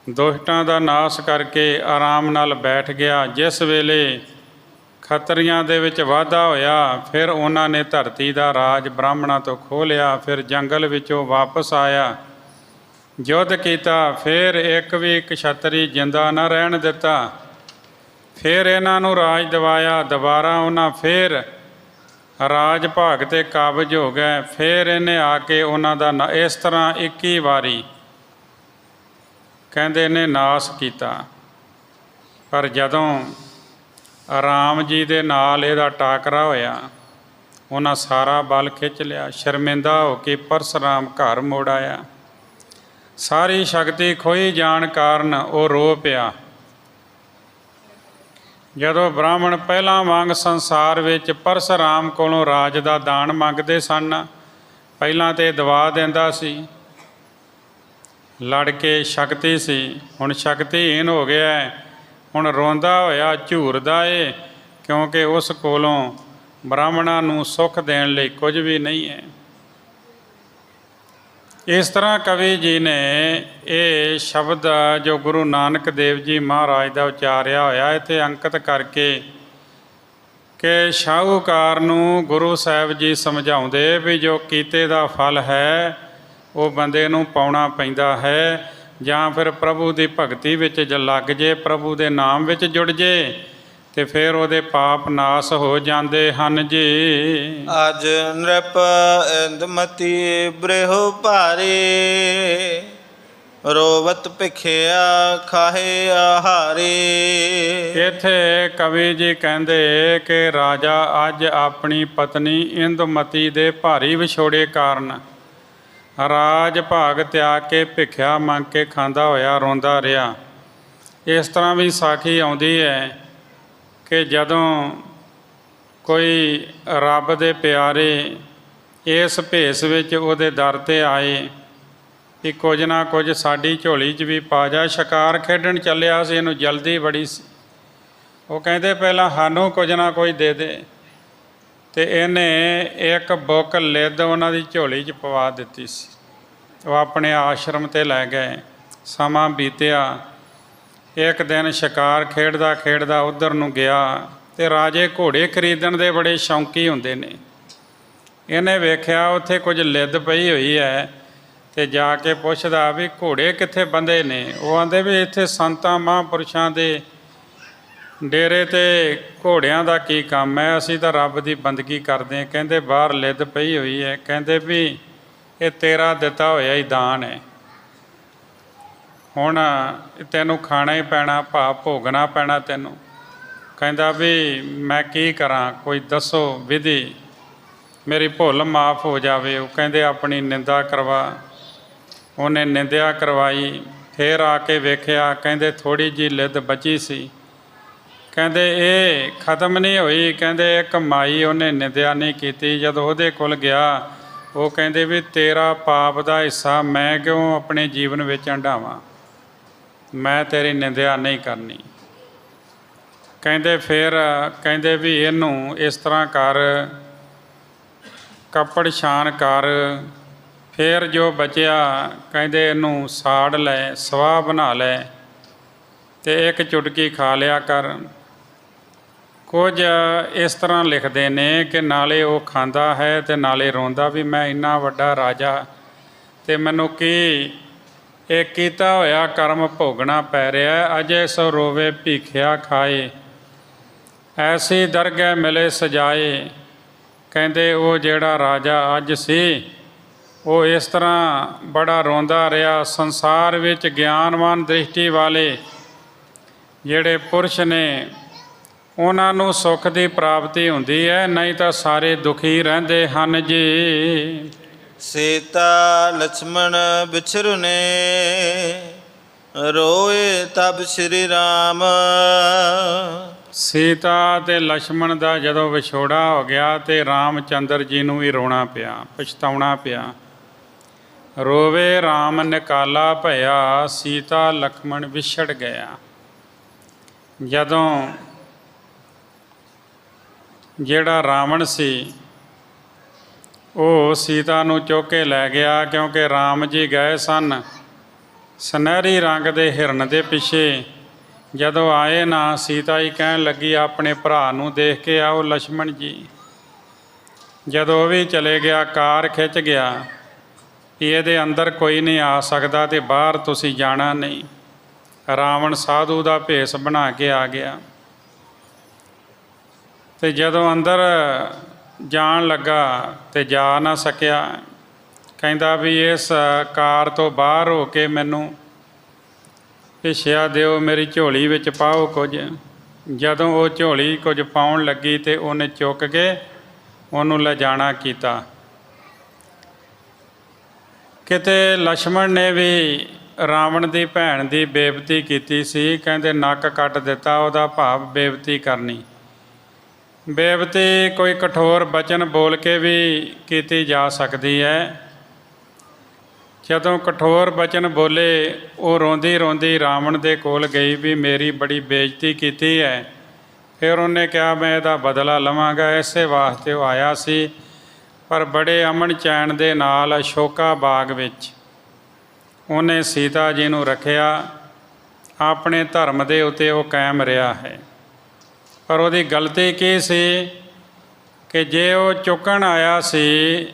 ਦੁਸ਼ਟਾਂ ਦਾ ਨਾਸ ਕਰਕੇ ਆਰਾਮ ਨਾਲ ਬੈਠ ਗਿਆ। ਜਿਸ ਵੇਲੇ ਖੱਤਰੀਆਂ ਦੇ ਵਿੱਚ ਵਾਧਾ ਹੋਇਆ, ਫਿਰ ਉਹਨਾਂ ਨੇ ਧਰਤੀ ਦਾ ਰਾਜ ਬ੍ਰਾਹਮਣਾਂ ਤੋਂ ਖੋਹ ਲਿਆ। ਫਿਰ ਜੰਗਲ ਵਿੱਚੋਂ ਵਾਪਸ ਆਇਆ, ਯੁੱਧ ਕੀਤਾ, ਫਿਰ ਇੱਕ ਵੀ ਕਸ਼ੱਤਰੀ ਜਿੰਦਾ ਨਾ ਰਹਿਣ ਦਿੱਤਾ। ਫਿਰ ਇਹਨਾਂ ਨੂੰ ਰਾਜ ਦਿਵਾਇਆ, ਦੁਬਾਰਾ ਉਹਨਾਂ ਫਿਰ ਰਾਜ ਭਾਗ 'ਤੇ ਕਾਬਜ ਹੋ ਗਏ। ਫਿਰ ਇਹਨੇ ਆ ਕੇ ਉਹਨਾਂ ਦਾ ਇਸ ਤਰ੍ਹਾਂ 21 ਵਾਰੀ ਕਹਿੰਦੇ ਇਹਨੇ ਨਾਸ ਕੀਤਾ। ਪਰ ਜਦੋਂ ਰਾਮ ਜੀ ਦੇ ਨਾਲ ਇਹਦਾ ਟਾਕਰਾ ਹੋਇਆ, ਉਹਨਾਂ ਸਾਰਾ ਬਲ ਖਿੱਚ ਲਿਆ। ਸ਼ਰਮਿੰਦਾ ਹੋ ਕੇ ਪਰਸਰਾਮ ਘਰ ਮੁੜ ਆਇਆ। ਸਾਰੀ ਸ਼ਕਤੀ ਖੋਈ ਜਾਣ ਕਾਰਨ ਉਹ ਰੋ ਪਿਆ। ਜਦੋਂ ਬ੍ਰਾਹਮਣ ਪਹਿਲਾਂ ਵਾਂਗ ਸੰਸਾਰ ਵਿੱਚ ਪਰਸਰਾਮ ਕੋਲੋਂ ਰਾਜ ਦਾ ਦਾਨ ਮੰਗਦੇ ਸਨ, ਪਹਿਲਾਂ ਤਾਂ ਦਵਾ ਦਿੰਦਾ ਸੀ, ਲੜ ਕੇ ਸ਼ਕਤੀ ਸੀ, ਹੁਣ ਸ਼ਕਤੀਹੀਨ ਹੋ ਗਿਆ। ਹੁਣ ਰੋਂਦਾ ਹੋਇਆ ਝੂਰਦਾ ਏ, ਕਿਉਂਕਿ ਉਸ ਕੋਲੋਂ ਬ੍ਰਾਹਮਣਾਂ ਨੂੰ ਸੁੱਖ ਦੇਣ ਲਈ ਕੁਝ ਵੀ ਨਹੀਂ ਹੈ। ਇਸ ਤਰ੍ਹਾਂ ਕਵੀ ਜੀ ਨੇ ਇਹ ਸ਼ਬਦ ਜੋ ਗੁਰੂ ਨਾਨਕ ਦੇਵ ਜੀ ਮਹਾਰਾਜ ਦਾ ਉਚਾਰਿਆ ਹੋਇਆ, ਇੱਥੇ ਅੰਕਿਤ ਕਰਕੇ ਕਿ ਸ਼ਾਹੂਕਾਰ ਨੂੰ ਗੁਰੂ ਸਾਹਿਬ ਜੀ ਸਮਝਾਉਂਦੇ ਵੀ ਜੋ ਕੀਤੇ ਦਾ ਫਲ ਹੈ ਉਹ ਬੰਦੇ ਨੂੰ ਪਾਉਣਾ ਪੈਂਦਾ ਹੈ, ਜਾਂ ਫਿਰ ਪ੍ਰਭੂ ਦੀ ਭਗਤੀ ਵਿੱਚ ਲੱਗ ਜੇ, ਪ੍ਰਭੂ ਦੇ ਨਾਮ ਵਿੱਚ ਜੁੜ ਜੇ, ਤੇ ਫਿਰ ਉਹਦੇ ਪਾਪ ਨਾਸ ਹੋ ਜਾਂਦੇ ਹਨ ਜੀ। ਅਜ ਨ੍ਰਿਪ ਇੰਦਮਤੀ ਬ੍ਰਿਹੁ ਭਾਰੇ, ਰੋਵਤ ਭਿਖਿਆ ਖਾਹੇ ਆਹਾਰੇ। ਇੱਥੇ ਕਵੀ ਜੀ ਕਹਿੰਦੇ ਕਿ ਰਾਜਾ ਅੱਜ ਆਪਣੀ ਪਤਨੀ ਇੰਦੁਮਤੀ ਦੇ ਭਾਰੀ ਵਿਛੋੜੇ ਕਾਰਨ ਰਾਜ ਭਾਗ ਤਿਆਗ ਕੇ ਭਿਖਿਆ ਮੰਗ ਕੇ ਖਾਂਦਾ ਹੋਇਆ ਰੋਂਦਾ ਰਿਹਾ। ਇਸ ਤਰ੍ਹਾਂ ਵੀ ਸਾਖੀ ਆਉਂਦੀ ਹੈ ਕਿ ਜਦੋਂ ਕੋਈ ਰੱਬ ਦੇ ਪਿਆਰੇ ਇਸ ਭੇਸ ਵਿੱਚ ਉਹਦੇ ਦਰ 'ਤੇ ਆਏ ਕਿ ਕੁਝ ਨਾ ਕੁਝ ਸਾਡੀ ਝੋਲੀ 'ਚ ਵੀ ਪਾ ਜਾ। ਸ਼ਿਕਾਰ ਖੇਡਣ ਚੱਲਿਆ ਸੀ, ਇਹਨੂੰ ਜਲਦੀ ਬੜੀ ਸੀ। ਉਹ ਕਹਿੰਦੇ ਪਹਿਲਾਂ ਸਾਨੂੰ ਕੁਝ ਨਾ ਕੁਝ ਦੇ ਦੇ, ਅਤੇ ਇਹਨੇ ਇੱਕ ਬੁੱਕ ਲਿੱਦ ਉਹਨਾਂ ਦੀ ਝੋਲੀ 'ਚ ਪਵਾ ਦਿੱਤੀ ਸੀ। ਉਹ ਆਪਣੇ ਆਸ਼ਰਮ 'ਤੇ ਲੈ ਗਏ। ਸਮਾਂ ਬੀਤਿਆ। ਇੱਕ ਦਿਨ ਸ਼ਿਕਾਰ ਖੇਡਦਾ ਖੇਡਦਾ ਉੱਧਰ ਨੂੰ ਗਿਆ, ਅਤੇ ਰਾਜੇ ਘੋੜੇ ਖਰੀਦਣ ਦੇ ਬੜੇ ਸ਼ੌਂਕੀ ਹੁੰਦੇ ਨੇ। ਇਹਨੇ ਵੇਖਿਆ ਉੱਥੇ ਕੁਝ ਲਿੱਦ ਪਈ ਹੋਈ ਹੈ, ਅਤੇ ਜਾ ਕੇ ਪੁੱਛਦਾ ਵੀ ਘੋੜੇ ਕਿੱਥੇ ਬੰਦੇ ਨੇ। ਉਹ ਆਂਦੇ ਵੀ ਇੱਥੇ ਸੰਤਾਂ ਮਹਾਂਪੁਰਸ਼ਾਂ ਦੇ ਡੇਰੇ 'ਤੇ ਘੋੜਿਆਂ ਦਾ ਕੀ ਕੰਮ ਹੈ, ਅਸੀਂ ਤਾਂ ਰੱਬ ਦੀ ਬੰਦਗੀ ਕਰਦੇ ਹਾਂ। ਕਹਿੰਦੇ ਬਾਹਰ ਲਿੱਦ ਪਈ ਹੋਈ ਹੈ। ਕਹਿੰਦੇ ਵੀ ਇਹ ਤੇਰਾ ਦਿੱਤਾ ਹੋਇਆ ਹੀ ਦਾਨ ਹੈ, ਹੁਣ ਤੈਨੂੰ ਖਾਣਾ ਹੀ ਪੈਣਾ, ਭਾਵ ਭੋਗਣਾ ਪੈਣਾ ਤੈਨੂੰ। ਕਹਿੰਦਾ ਵੀ ਮੈਂ ਕੀ ਕਰਾਂ, ਕੋਈ ਦੱਸੋ ਵਿਧੀ, ਮੇਰੀ ਭੁੱਲ ਮਾਫ ਹੋ ਜਾਵੇ। ਉਹ ਕਹਿੰਦੇ ਆਪਣੀ ਨਿੰਦਾ ਕਰਵਾ। ਉਹਨੇ ਨਿੰਦਿਆ ਕਰਵਾਈ। ਫਿਰ ਆ ਕੇ ਵੇਖਿਆ, ਕਹਿੰਦੇ ਥੋੜ੍ਹੀ ਜਿਹੀ ਲਿੱਦ ਬਚੀ ਸੀ। ਕਹਿੰਦੇ ਇਹ ਖਤਮ ਨਹੀਂ ਹੋਈ। ਕਹਿੰਦੇ ਇੱਕ ਮਾਈ ਉਹਨੇ ਨਿੰਦਿਆ ਨਹੀਂ ਕੀਤੀ। ਜਦੋਂ ਉਹਦੇ ਕੋਲ ਗਿਆ, ਉਹ ਕਹਿੰਦੇ ਵੀ ਤੇਰਾ ਪਾਪ ਦਾ ਹਿੱਸਾ ਮੈਂ ਕਿਉਂ ਆਪਣੇ ਜੀਵਨ ਵਿੱਚ ਹੰਢਾਵਾਂ, ਮੈਂ ਤੇਰੀ ਨਿੰਦਿਆ ਨਹੀਂ ਕਰਨੀ। ਕਹਿੰਦੇ ਫਿਰ ਕਹਿੰਦੇ ਵੀ ਇਹਨੂੰ ਇਸ ਤਰ੍ਹਾਂ ਕਰ, ਕੱਪੜ ਛਾਣ ਕਰ। ਫਿਰ ਜੋ ਬਚਿਆ ਕਹਿੰਦੇ ਇਹਨੂੰ ਸਾੜ ਲੈ, ਸਵਾਹ ਬਣਾ ਲੈ, ਅਤੇ ਇੱਕ ਚੁਟਕੀ ਖਾ ਲਿਆ ਕਰ। ਕੁਝ ਇਸ ਤਰ੍ਹਾਂ ਲਿਖਦੇ ਨੇ ਕਿ ਨਾਲੇ ਉਹ ਖਾਂਦਾ ਹੈ ਅਤੇ ਨਾਲੇ ਰੋਂਦਾ ਵੀ ਮੈਂ ਇੰਨਾ ਵੱਡਾ ਰਾਜਾ, ਅਤੇ ਮੈਨੂੰ ਕੀ ਇਹ ਕੀਤਾ ਹੋਇਆ ਕਰਮ ਭੋਗਣਾ ਪੈ ਰਿਹਾ। ਅਜੇ ਸੋ ਰੋਵੇ ਭੀਖਿਆ ਖਾਏ, ਐਸੀ ਦਰਗਹਿ ਮਿਲੇ ਸਜਾਏ। ਕਹਿੰਦੇ ਉਹ ਜਿਹੜਾ ਰਾਜਾ ਅੱਜ ਸੀ, ਉਹ ਇਸ ਤਰ੍ਹਾਂ ਬੜਾ ਰੋਂਦਾ ਰਿਹਾ। ਸੰਸਾਰ ਵਿੱਚ ਗਿਆਨਵਾਨ ਦ੍ਰਿਸ਼ਟੀ ਵਾਲੇ ਜਿਹੜੇ ਪੁਰਸ਼ ਨੇ, ਉਹਨਾਂ ਨੂੰ ਸੁੱਖ ਦੀ ਪ੍ਰਾਪਤੀ ਹੁੰਦੀ ਹੈ, ਨਹੀਂ ਤਾਂ ਸਾਰੇ ਦੁਖੀ ਰਹਿੰਦੇ ਹਨ ਜੀ। ਸੀਤਾ ਲਛਮਣ ਵਿਛੁਰਨੇ, ਰੋਏ ਤਬ ਸ਼੍ਰੀ ਰਾਮ। ਸੀਤਾ ਅਤੇ ਲਛਮਣ ਦਾ ਜਦੋਂ ਵਿਛੋੜਾ ਹੋ ਗਿਆ, ਅਤੇ ਰਾਮ ਚੰਦਰ ਜੀ ਨੂੰ ਵੀ ਰੋਣਾ ਪਿਆ, ਪਛਤਾਉਣਾ ਪਿਆ। ਰੋਵੇ ਰਾਮ ਨਿਕਾਲਾ ਭਇਆ, ਸੀਤਾ ਲਖਮਣ ਵਿਛੜ ਗਿਆ। ਜਦੋਂ ਜਿਹੜਾ ਰਾਵਣ ਸੀ ਉਹ ਸੀਤਾ ਨੂੰ ਚੁੱਕ ਕੇ ਲੈ ਗਿਆ, ਕਿਉਂਕਿ ਰਾਮ ਜੀ ਗਏ ਸਨ ਸੁਨਹਿਰੀ ਰੰਗ ਦੇ ਹਿਰਨ ਦੇ ਪਿੱਛੇ। ਜਦੋਂ ਆਏ ਨਾ, ਸੀਤਾ ਹੀ ਕਹਿਣ ਲੱਗੀ ਆਪਣੇ ਭਰਾ ਨੂੰ ਦੇਖ ਕੇ ਆਓ ਲਛਮਣ ਜੀ। ਜਦੋਂ ਉਹ ਵੀ ਚਲੇ ਗਿਆ, ਕਾਰ ਖਿੱਚ ਗਿਆ ਵੀ ਇਹਦੇ ਅੰਦਰ ਕੋਈ ਨਹੀਂ ਆ ਸਕਦਾ ਅਤੇ ਬਾਹਰ ਤੁਸੀਂ ਜਾਣਾ ਨਹੀਂ। ਰਾਵਣ ਸਾਧੂ ਦਾ ਭੇਸ ਬਣਾ ਕੇ ਆ ਗਿਆ, ਅਤੇ ਜਦੋਂ ਅੰਦਰ ਜਾਣ ਲੱਗਾ ਅਤੇ ਜਾ ਨਾ ਸਕਿਆ। ਕਹਿੰਦਾ ਵੀ ਇਸ ਕਾਰ ਤੋਂ ਬਾਹਰ ਹੋ ਕੇ ਮੈਨੂੰ ਭਿੱਛਿਆ ਦਿਓ, ਮੇਰੀ ਝੋਲੀ ਵਿੱਚ ਪਾਓ ਕੁਝ। ਜਦੋਂ ਉਹ ਝੋਲੀ ਕੁਝ ਪਾਉਣ ਲੱਗੀ ਅਤੇ ਉਹਨੇ ਚੁੱਕ ਕੇ ਉਹਨੂੰ ਲਿਜਾਣਾ ਕੀਤਾ। ਕਿਤੇ ਲਛਮਣ ਨੇ ਵੀ ਰਾਵਣ ਦੀ ਭੈਣ ਦੀ ਬੇਇੱਜ਼ਤੀ ਕੀਤੀ ਸੀ। ਕਹਿੰਦੇ ਨੱਕ ਕੱਟ ਦਿੱਤਾ, ਉਹਦਾ ਭਾਵ ਬੇਇੱਜ਼ਤੀ ਕਰਨੀ। ਬੇਇੱਜ਼ਤੀ ਕੋਈ ਕਠੋਰ ਬਚਨ ਬੋਲ ਕੇ ਵੀ ਕੀਤੀ ਜਾ ਸਕਦੀ ਹੈ। ਜਦੋਂ ਕਠੋਰ ਬਚਨ ਬੋਲੇ, ਉਹ ਰੋਂਦੀ ਰੋਂਦੀ ਰਾਵਣ ਦੇ ਕੋਲ ਗਈ ਵੀ ਮੇਰੀ ਬੜੀ ਬੇਇੱਜ਼ਤੀ ਕੀਤੀ ਹੈ। ਫਿਰ ਉਹਨੇ ਕਿਹਾ ਮੈਂ ਇਹਦਾ ਬਦਲਾ ਲਵਾਂਗਾ। ਇਸੇ ਵਾਸਤੇ ਉਹ ਆਇਆ ਸੀ। ਪਰ ਬੜੇ ਅਮਨ ਚੈਨ ਦੇ ਨਾਲ ਅਸ਼ੋਕਾ ਬਾਗ ਵਿੱਚ ਉਹਨੇ ਸੀਤਾ ਜੀ ਨੂੰ ਰੱਖਿਆ। ਆਪਣੇ ਧਰਮ ਦੇ ਉੱਤੇ ਉਹ ਕਾਇਮ ਰਿਹਾ ਹੈ। ਪਰ ਉਹਦੀ ਗਲਤੀ ਕੀ ਸੀ ਕਿ ਜੇ ਉਹ ਚੁੱਕਣ ਆਇਆ ਸੀ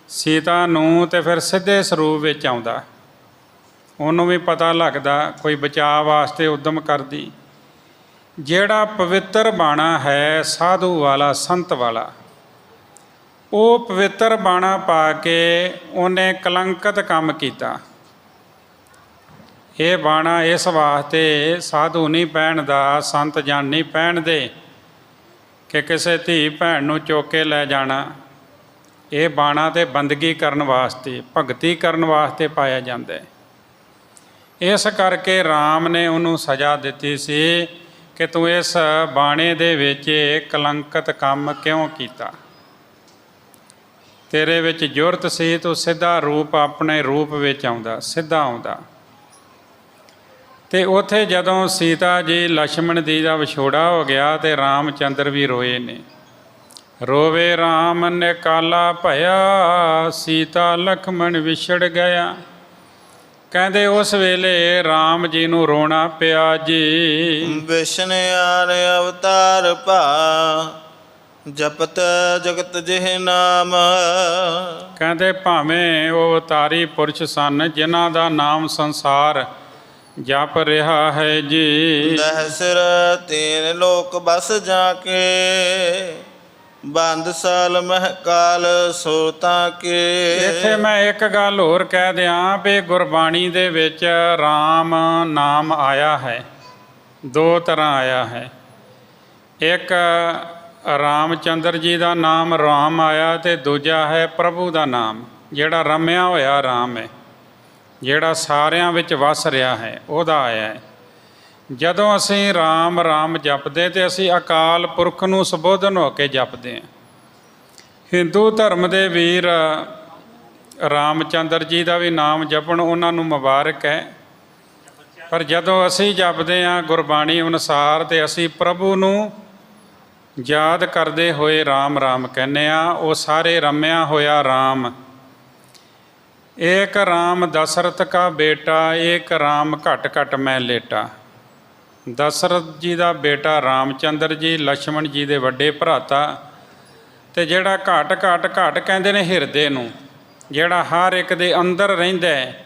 ਸੀਤਾ ਨੂੰ, ਅਤੇ ਫਿਰ ਸਿੱਧੇ ਸਰੂਪ ਵਿੱਚ ਆਉਂਦਾ, ਉਹਨੂੰ ਵੀ ਪਤਾ ਲੱਗਦਾ, ਕੋਈ ਬਚਾਅ ਵਾਸਤੇ ਉੱਦਮ ਕਰਦੀ। ਜਿਹੜਾ ਪਵਿੱਤਰ ਬਾਣਾ ਹੈ ਸਾਧੂ ਵਾਲਾ, ਸੰਤ ਵਾਲਾ, ਉਹ ਪਵਿੱਤਰ ਬਾਣਾ ਪਾ ਕੇ ਉਹਨੇ ਕਲੰਕਤ ਕੰਮ ਕੀਤਾ। ਇਹ ਬਾਣਾ ਇਸ ਵਾਸਤੇ ਸਾਧੂ ਨਹੀਂ ਪਹਿਨਦਾ, ਸੰਤ ਜਨ ਨਹੀਂ ਪਹਿਨਦੇ ਕਿ ਕਿਸੇ ਧੀ ਭੈਣ ਨੂੰ ਚੁੱਕ ਕੇ ਲੈ ਜਾਣਾ। ਇਹ ਬਾਣਾ ਤੇ ਬੰਦਗੀ ਕਰਨ ਵਾਸਤੇ, ਭਗਤੀ ਕਰਨ ਵਾਸਤੇ ਪਾਇਆ ਜਾਂਦਾ ਹੈ। ਇਸ ਕਰਕੇ ਰਾਮ ਨੇ ਉਹਨੂੰ ਸਜ਼ਾ ਦਿੱਤੀ ਸੀ ਕਿ ਤੂੰ ਇਸ ਬਾਣੇ ਦੇ ਵਿੱਚ ਕਲੰਕਤ ਕੰਮ ਕਿਉਂ ਕੀਤਾ। ਤੇਰੇ ਵਿੱਚ ਜ਼ੁਰਤ ਸੀ, ਤੂੰ ਸਿੱਧਾ ਰੂਪ ਆਪਣੇ ਰੂਪ ਵਿੱਚ ਆਉਂਦਾ, ਸਿੱਧਾ ਆਉਂਦਾ। ਅਤੇ ਉੱਥੇ ਜਦੋਂ ਸੀਤਾ ਜੀ ਲਛਮਣ ਜੀ ਦਾ ਵਿਛੋੜਾ ਹੋ ਗਿਆ ਅਤੇ ਰਾਮ ਚੰਦਰ ਵੀ ਰੋਏ ਨੇ। ਰੋਵੇ ਰਾਮ ਨਿਕਾਲਾ ਭਇਆ, ਸੀਤਾ ਲਖਮਣ ਵਿਛੜ ਗਿਆ। ਕਹਿੰਦੇ ਉਸ ਵੇਲੇ ਰਾਮ ਜੀ ਨੂੰ ਰੋਣਾ ਪਿਆ ਜੀ। ਵਿਸ਼ਨ ਆਰ ਅਵਤਾਰ ਭਾ, ਜਪਤ ਜਗਤ ਜਿਹ ਨਾਮ। ਕਹਿੰਦੇ ਭਾਵੇਂ ਉਹ ਅਵਤਾਰੀ ਪੁਰਸ਼ ਸਨ ਜਿਨ੍ਹਾਂ ਦਾ ਨਾਮ ਸੰਸਾਰ ਜਪ ਰਿਹਾ ਹੈ ਜੀ। ਦਹਸਿਰ ਤੀਨ ਲੋਕ ਬਸ ਜਾ ਕੇ, ਬੰਦ ਸਾਲ ਮਹਕਾਲ ਸੁਰਤਾਂ ਕੇ। ਇੱਥੇ ਮੈਂ ਇੱਕ ਗੱਲ ਹੋਰ ਕਹਿ ਦਿਆਂ ਵੀ ਗੁਰਬਾਣੀ ਦੇ ਵਿੱਚ ਰਾਮ ਨਾਮ ਆਇਆ ਹੈ, ਦੋ ਤਰ੍ਹਾਂ ਆਇਆ ਹੈ। ਇੱਕ ਰਾਮਚੰਦਰ ਜੀ ਦਾ ਨਾਮ ਰਾਮ ਆਇਆ ਅਤੇ ਦੂਜਾ ਹੈ ਪ੍ਰਭੂ ਦਾ ਨਾਮ, ਜਿਹੜਾ ਰਮਿਆ ਹੋਇਆ ਰਾਮ ਹੈ, ਜਿਹੜਾ ਸਾਰਿਆਂ ਵਿੱਚ ਵਸ ਰਿਹਾ ਹੈ, ਉਹਦਾ ਆਇਆ ਹੈ। ਜਦੋਂ ਅਸੀਂ ਰਾਮ ਰਾਮ ਜਪਦੇ ਤੇ ਅਸੀਂ ਅਕਾਲ ਪੁਰਖ ਨੂੰ ਸੰਬੋਧਨ ਹੋ ਕੇ ਜਪਦੇ ਹਾਂ। ਹਿੰਦੂ ਧਰਮ ਦੇ ਵੀਰ ਰਾਮਚੰਦਰ ਜੀ ਦਾ ਵੀ ਨਾਮ ਜਪਣ, ਉਹਨਾਂ ਨੂੰ ਮੁਬਾਰਕ ਹੈ। ਪਰ ਜਦੋਂ ਅਸੀਂ ਜਪਦੇ ਹਾਂ ਗੁਰਬਾਣੀ ਅਨੁਸਾਰ ਤੇ ਅਸੀਂ ਪ੍ਰਭੂ ਨੂੰ ਯਾਦ ਕਰਦੇ ਹੋਏ ਰਾਮ ਰਾਮ ਕਹਿੰਦੇ ਹਾਂ। ਉਹ ਸਾਰੇ ਰਮਿਆ ਹੋਇਆ ਰਾਮ। ਏਕ ਰਾਮ ਦਸ਼ਰਥ ਕਾ ਬੇਟਾ, ਏਕ ਰਾਮ ਘਟ ਘਟ ਮੈਂ ਲੇਟਾ। ਦਸ਼ਰਥ ਜੀ ਦਾ ਬੇਟਾ ਰਾਮਚੰਦਰ ਜੀ, ਲਛਮਣ ਜੀ ਦੇ ਵੱਡੇ ਭਰਾਤਾ। ਅਤੇ ਜਿਹੜਾ ਘਟ ਘਟ ਘਟ ਕਹਿੰਦੇ ਨੇ ਹਿਰਦੇ ਨੂੰ, ਜਿਹੜਾ ਹਰ ਇੱਕ ਦੇ ਅੰਦਰ ਰਹਿੰਦਾ ਹੈ,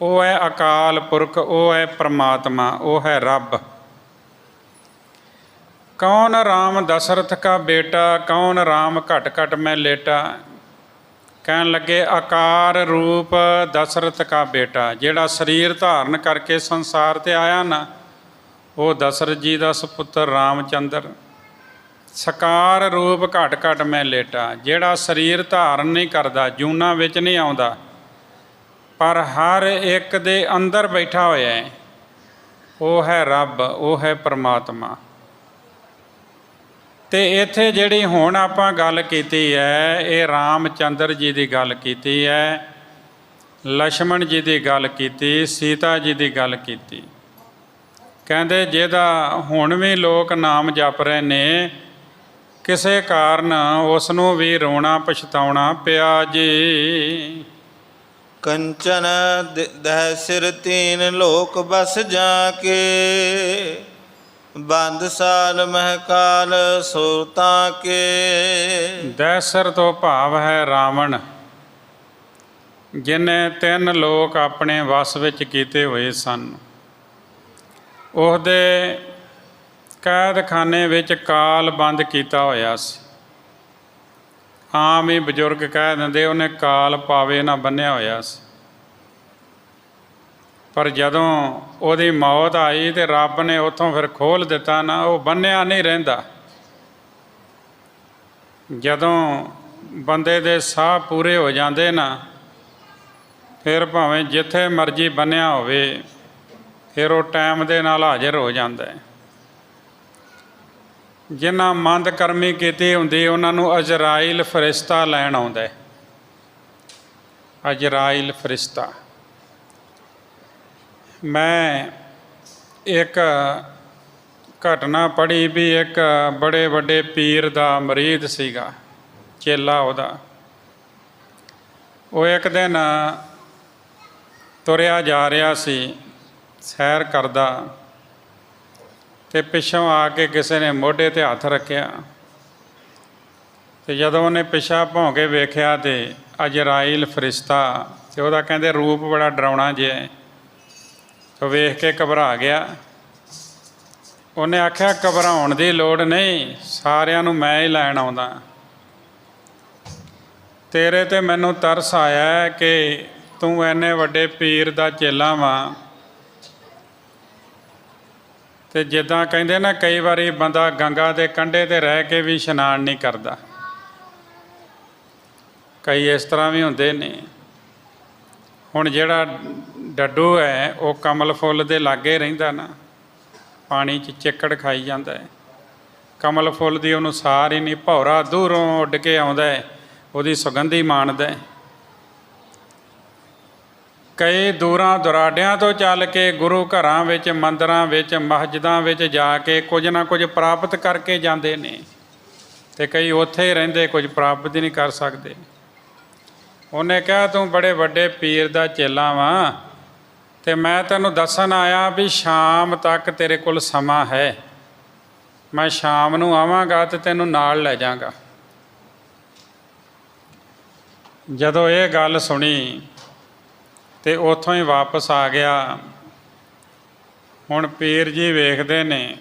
ਉਹ ਹੈ ਅਕਾਲ ਪੁਰਖ, ਉਹ ਹੈ ਪ੍ਰਮਾਤਮਾ, ਉਹ ਹੈ ਰੱਬ। ਕੌਣ ਰਾਮ ਦਸ਼ਰਥ ਕਾ ਬੇਟਾ, ਕੌਣ ਰਾਮ ਘਟ ਘਟ ਮੈਂ ਲੇਟਾ। ਕਹਿਣ ਲੱਗੇ ਆਕਾਰ ਰੂਪ ਦਸ਼ਰਥ ਕਾ ਬੇਟਾ, ਜਿਹੜਾ ਸਰੀਰ ਧਾਰਨ ਕਰਕੇ ਸੰਸਾਰ 'ਤੇ ਆਇਆ ਨਾ, ਉਹ ਦਸ਼ਰਥ ਜੀ ਦਾ ਸੁਪੁੱਤਰ ਰਾਮਚੰਦਰ। ਸਕਾਰ ਰੂਪ ਘਟ ਘਟ ਮੈਂ ਲੇਟਾ, ਜਿਹੜਾ ਸਰੀਰ ਧਾਰਨ ਨਹੀਂ ਕਰਦਾ, ਜੂਨਾਂ ਵਿੱਚ ਨਹੀਂ ਆਉਂਦਾ, ਪਰ ਹਰ ਇੱਕ ਦੇ ਅੰਦਰ ਬੈਠਾ ਹੋਇਆ ਹੈ, ਉਹ ਹੈ ਰੱਬ, ਉਹ ਹੈ ਪਰਮਾਤਮਾ। ਅਤੇ ਇੱਥੇ ਜਿਹੜੀ ਹੁਣ ਆਪਾਂ ਗੱਲ ਕੀਤੀ ਹੈ, ਇਹ ਰਾਮਚੰਦਰ ਜੀ ਦੀ ਗੱਲ ਕੀਤੀ ਹੈ, ਲਛਮਣ ਜੀ ਦੀ ਗੱਲ ਕੀਤੀ, ਸੀਤਾ ਜੀ ਦੀ ਗੱਲ ਕੀਤੀ। ਕਹਿੰਦੇ ਜਿਹਦਾ ਹੁਣ ਵੀ ਲੋਕ ਨਾਮ ਜਪ ਰਹੇ ਨੇ, ਕਿਸੇ ਕਾਰਨ ਉਸ ਨੂੰ ਵੀ ਰੋਣਾ ਪਛਤਾਉਣਾ ਪਿਆ ਜੀ। ਕੰਚਨ ਦਹਿ ਸਿਰ ਤੀਨ ਲੋਕ ਬਸ ਜਾ ਕੇ, ਬੰਦ ਸਾਲ ਮਹਕਾਲ ਸੁਰਤਾਂ ਕੇ। ਦਹਿਸਰ ਤੋਂ ਭਾਵ ਹੈ ਰਾਵਣ, ਜਿਹਨੇ 3 ਲੋਕ ਆਪਣੇ ਵਸ ਵਿੱਚ ਕੀਤੇ ਹੋਏ ਸਨ। ਉਹਦੇ ਕੈਦਖਾਨੇ ਵਿੱਚ ਕਾਲ ਬੰਦ ਕੀਤਾ ਹੋਇਆ ਸੀ। ਆਮ ਹੀ ਬਜ਼ੁਰਗ ਕਹਿ ਦਿੰਦੇ ਉਹਨੇ ਕਾਲ ਪਾਵੇ ਨਾ ਬੰਨ੍ਹਿਆ ਹੋਇਆ ਸੀ। ਪਰ ਜਦੋਂ ਉਹਦੀ ਮੌਤ ਆਈ ਤੇ ਰੱਬ ਨੇ ਉੱਥੋਂ ਫਿਰ ਖੋਲ੍ਹ ਦਿੱਤਾ ਨਾ, ਉਹ ਬੰਨ੍ਹਿਆ ਨਹੀਂ ਰਹਿੰਦਾ। ਜਦੋਂ ਬੰਦੇ ਦੇ ਸਾਹ ਪੂਰੇ ਹੋ ਜਾਂਦੇ ਨਾ, ਫਿਰ ਭਾਵੇਂ ਜਿੱਥੇ ਮਰਜ਼ੀ ਬੰਨ੍ਹਿਆ ਹੋਵੇ, ਫਿਰ ਉਹ ਟਾਈਮ ਦੇ ਨਾਲ ਹਾਜ਼ਰ ਹੋ ਜਾਂਦਾ ਹੈ। ਜਿਨ੍ਹਾਂ ਮੰਦ ਕਰਮੀ ਕੀਤੀ ਹੁੰਦੀ, ਉਹਨਾਂ ਨੂੰ ਅਜ਼ਰਾਈਲ ਫਰਿਸ਼ਤਾ ਲੈਣ ਆਉਂਦਾ ਹੈ। ਅਜ਼ਰਾਈਲ ਫਰਿਸ਼ਤਾ। ਮੈਂ ਇੱਕ ਘਟਨਾ ਪੜ੍ਹੀ ਵੀ ਇੱਕ ਬੜੇ ਵੱਡੇ ਪੀਰ ਦਾ ਮੁਰੀਦ ਸੀਗਾ, ਚੇਲਾ ਉਹਦਾ। ਉਹ ਇੱਕ ਦਿਨ ਤੁਰਿਆ ਜਾ ਰਿਹਾ ਸੀ, ਸੈਰ ਕਰਦਾ, ਅਤੇ ਪਿੱਛੋਂ ਆ ਕੇ ਕਿਸੇ ਨੇ ਮੋਢੇ 'ਤੇ ਹੱਥ ਰੱਖਿਆ। ਅਤੇ ਜਦੋਂ ਉਹਨੇ ਪਿੱਛਾ ਭੌਂ ਕੇ ਵੇਖਿਆ ਤੇ ਅਜ਼ਰਾਈਲ ਫਰਿਸ਼ਤਾ, ਅਤੇ ਉਹਦਾ ਕਹਿੰਦੇ ਰੂਪ ਬੜਾ ਡਰਾਉਣਾ ਜਿਹਾ। ਉਹ ਵੇਖ ਕੇ ਘਬਰਾ ਗਿਆ। ਉਹਨੇ ਆਖਿਆ ਘਬਰਾਉਣ ਦੀ ਲੋੜ ਨਹੀਂ, ਸਾਰਿਆਂ ਨੂੰ ਮੈਂ ਹੀ ਲੈਣ ਆਉਂਦਾ। ਤੇਰੇ ਤੇ ਮੈਨੂੰ ਤਰਸ ਆਇਆ ਕਿ ਤੂੰ ਇੰਨੇ ਵੱਡੇ ਪੀਰ ਦਾ ਚੇਲਾ ਵਾਂ, ਤੇ ਜਿੱਦਾਂ ਕਹਿੰਦੇ ਨਾ ਕਈ ਵਾਰੀ ਬੰਦਾ ਗੰਗਾ ਦੇ ਕੰਢੇ 'ਤੇ ਰਹਿ ਕੇ ਵੀ ਇਸ਼ਨਾਨ ਨਹੀਂ ਕਰਦਾ, ਕਈ ਇਸ ਤਰ੍ਹਾਂ ਵੀ ਹੁੰਦੇ ਨੇ। ਹੁਣ ਜਿਹੜਾ ਡੱਡੂ ਹੈ ਉਹ ਕਮਲ ਫੁੱਲ ਦੇ ਲਾਗੇ ਰਹਿੰਦਾ ਨਾ, ਪਾਣੀ 'ਚ ਚਿੱਕੜ ਖਾਈ ਜਾਂਦਾ ਹੈ, ਕਮਲ ਫੁੱਲ ਦੀ ਉਹਨੂੰ ਸਾਰ ਹੀ ਨਹੀਂ, ਭੌਰਾ ਦੂਰੋਂ ਉੱਡ ਕੇ ਆਉਂਦਾ ਹੈ, ਉਹਦੀ ਸੁਗੰਧੀ ਮਾਣਦਾ ਹੈ। ਕਈ ਦੂਰਾਂ ਦੁਰਾਡਿਆਂ ਤੋਂ ਚੱਲ ਕੇ ਗੁਰੂ ਘਰਾਂ ਵਿੱਚ, ਮੰਦਰਾਂ ਵਿੱਚ, ਮਸਜਿਦਾਂ ਵਿੱਚ ਜਾ ਕੇ ਕੁਝ ਨਾ ਕੁਝ ਪ੍ਰਾਪਤ ਕਰਕੇ ਜਾਂਦੇ ਨੇ, ਅਤੇ ਕਈ ਉੱਥੇ ਹੀ ਰਹਿੰਦੇ, ਕੁਝ ਪ੍ਰਾਪਤ ਹੀ ਨਹੀਂ ਕਰ ਸਕਦੇ। ਉਹਨੇ ਕਿਹਾ ਤੂੰ ਬੜੇ ਵੱਡੇ ਪੀਰ ਦਾ ਚੇਲਾ ਵਾਂ, ਅਤੇ ਮੈਂ ਤੈਨੂੰ ਦੱਸਣ ਆਇਆ ਵੀ ਸ਼ਾਮ ਤੱਕ ਤੇਰੇ ਕੋਲ ਸਮਾਂ ਹੈ, ਮੈਂ ਸ਼ਾਮ ਨੂੰ ਆਵਾਂਗਾ ਅਤੇ ਤੈਨੂੰ ਨਾਲ ਲੈ ਜਾਵਾਂਗਾ। ਜਦੋਂ ਇਹ ਗੱਲ ਸੁਣੀ ਅਤੇ ਉੱਥੋਂ ਹੀ ਵਾਪਸ ਆ ਗਿਆ। ਹੁਣ ਪੀਰ ਜੀ ਵੇਖਦੇ ਨੇ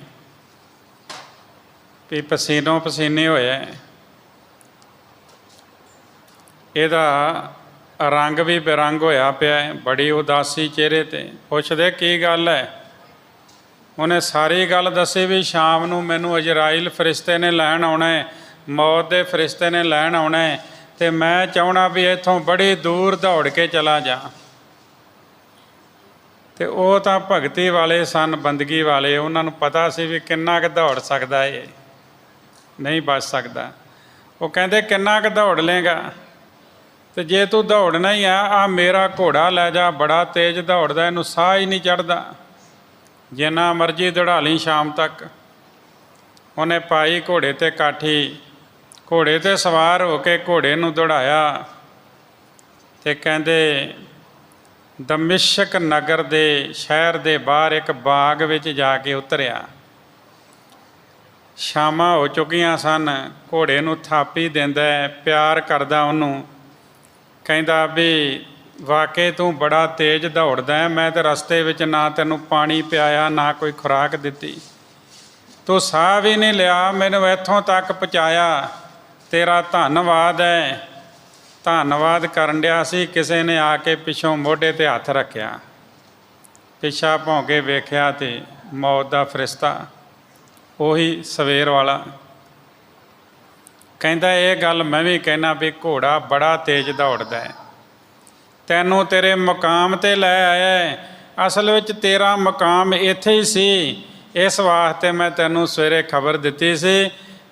ਵੀ ਪਸੀਨੋ ਪਸੀਨੇ ਹੋਇਆ, ਇਹਦਾ ਰੰਗ ਵੀ ਬੇਰੰਗ ਹੋਇਆ ਪਿਆ, ਬੜੀ ਉਦਾਸੀ ਚਿਹਰੇ 'ਤੇ। ਪੁੱਛਦੇ ਕੀ ਗੱਲ ਹੈ? ਉਹਨੇ ਸਾਰੀ ਗੱਲ ਦੱਸੀ ਵੀ ਸ਼ਾਮ ਨੂੰ ਮੈਨੂੰ ਅਜਰਾਈਲ ਫਰਿਸ਼ਤੇ ਨੇ ਲੈਣ ਆਉਣਾ ਹੈ, ਮੌਤ ਦੇ ਫਰਿਸ਼ਤੇ ਨੇ ਲੈਣ ਆਉਣਾ ਹੈ, ਅਤੇ ਮੈਂ ਚਾਹੁੰਦਾ ਵੀ ਇੱਥੋਂ ਬੜੀ ਦੂਰ ਦੌੜ ਕੇ ਚਲਾ ਜਾ। ਅਤੇ ਉਹ ਤਾਂ ਭਗਤੀ ਵਾਲੇ ਸਨ, ਬੰਦਗੀ ਵਾਲੇ, ਉਹਨਾਂ ਨੂੰ ਪਤਾ ਸੀ ਵੀ ਕਿੰਨਾ ਕੁ ਦੌੜ ਸਕਦਾ ਇਹ, ਨਹੀਂ ਬਚ ਸਕਦਾ। ਉਹ ਕਹਿੰਦੇ ਕਿੰਨਾ ਕੁ ਦੌੜ ਲਏਗਾ? ਅਤੇ ਜੇ ਤੂੰ ਦੌੜਨਾ ਹੀ ਆ ਮੇਰਾ ਘੋੜਾ ਲੈ ਜਾ, ਬੜਾ ਤੇਜ਼ ਦੌੜਦਾ, ਇਹਨੂੰ ਸਾਹ ਹੀ ਨਹੀਂ ਚੜ੍ਹਦਾ, ਜਿੰਨਾ ਮਰਜ਼ੀ ਦੌੜਾ ਲਈ ਸ਼ਾਮ ਤੱਕ। ਉਹਨੇ ਪਾਈ ਘੋੜੇ 'ਤੇ ਕਾਠੀ, ਘੋੜੇ 'ਤੇ ਸਵਾਰ ਹੋ ਕੇ ਘੋੜੇ ਨੂੰ ਦੌੜਾਇਆ, ਅਤੇ ਕਹਿੰਦੇ ਦਮਿਸ਼ਕ ਨਗਰ ਦੇ ਸ਼ਹਿਰ ਦੇ ਬਾਹਰ ਇੱਕ ਬਾਗ ਵਿੱਚ ਜਾ ਕੇ ਉਤਰਿਆ। ਸ਼ਾਮਾਂ ਹੋ ਚੁੱਕੀਆਂ ਸਨ, ਘੋੜੇ ਨੂੰ ਥਾਪੀ ਦਿੰਦਾ, ਪਿਆਰ ਕਰਦਾ ਉਹਨੂੰ, ਕਹਿੰਦਾ ਵੀ ਵਾਕਈ ਤੂੰ ਬੜਾ ਤੇਜ਼ ਦੌੜਦਾ ਹੈ, ਮੈਂ ਤਾਂ ਰਸਤੇ ਵਿੱਚ ਨਾ ਤੈਨੂੰ ਪਾਣੀ ਪਿਆਇਆ, ਨਾ ਕੋਈ ਖੁਰਾਕ ਦਿੱਤੀ, ਤੂੰ ਸਾਹ ਵੀ ਨਹੀਂ ਲਿਆ, ਮੈਨੂੰ ਇੱਥੋਂ ਤੱਕ ਪਹੁੰਚਾਇਆ, ਤੇਰਾ ਧੰਨਵਾਦ ਹੈ। ਧੰਨਵਾਦ ਕਰਨ ਡਿਆ ਸੀ, ਕਿਸੇ ਨੇ ਆ ਕੇ ਪਿੱਛੋਂ ਮੋਢੇ 'ਤੇ ਹੱਥ ਰੱਖਿਆ, ਪਿੱਛਾ ਭੌਂ ਕੇ ਵੇਖਿਆ ਅਤੇ ਮੌਤ ਦਾ ਫਰਿਸ਼ਤਾ, ਉਹੀ ਸਵੇਰ ਵਾਲਾ। ਕਹਿੰਦਾ ਇਹ ਗੱਲ ਮੈਂ ਵੀ ਕਹਿਣਾ ਵੀ ਘੋੜਾ ਬੜਾ ਤੇਜ਼ ਦੌੜਦਾ ਹੈ, ਤੈਨੂੰ ਤੇਰੇ ਮੁਕਾਮ 'ਤੇ ਲੈ ਆਇਆ, ਅਸਲ ਵਿੱਚ ਤੇਰਾ ਮੁਕਾਮ ਇੱਥੇ ਹੀ ਸੀ, ਇਸ ਵਾਸਤੇ ਮੈਂ ਤੈਨੂੰ ਸਵੇਰੇ ਖਬਰ ਦਿੱਤੀ ਸੀ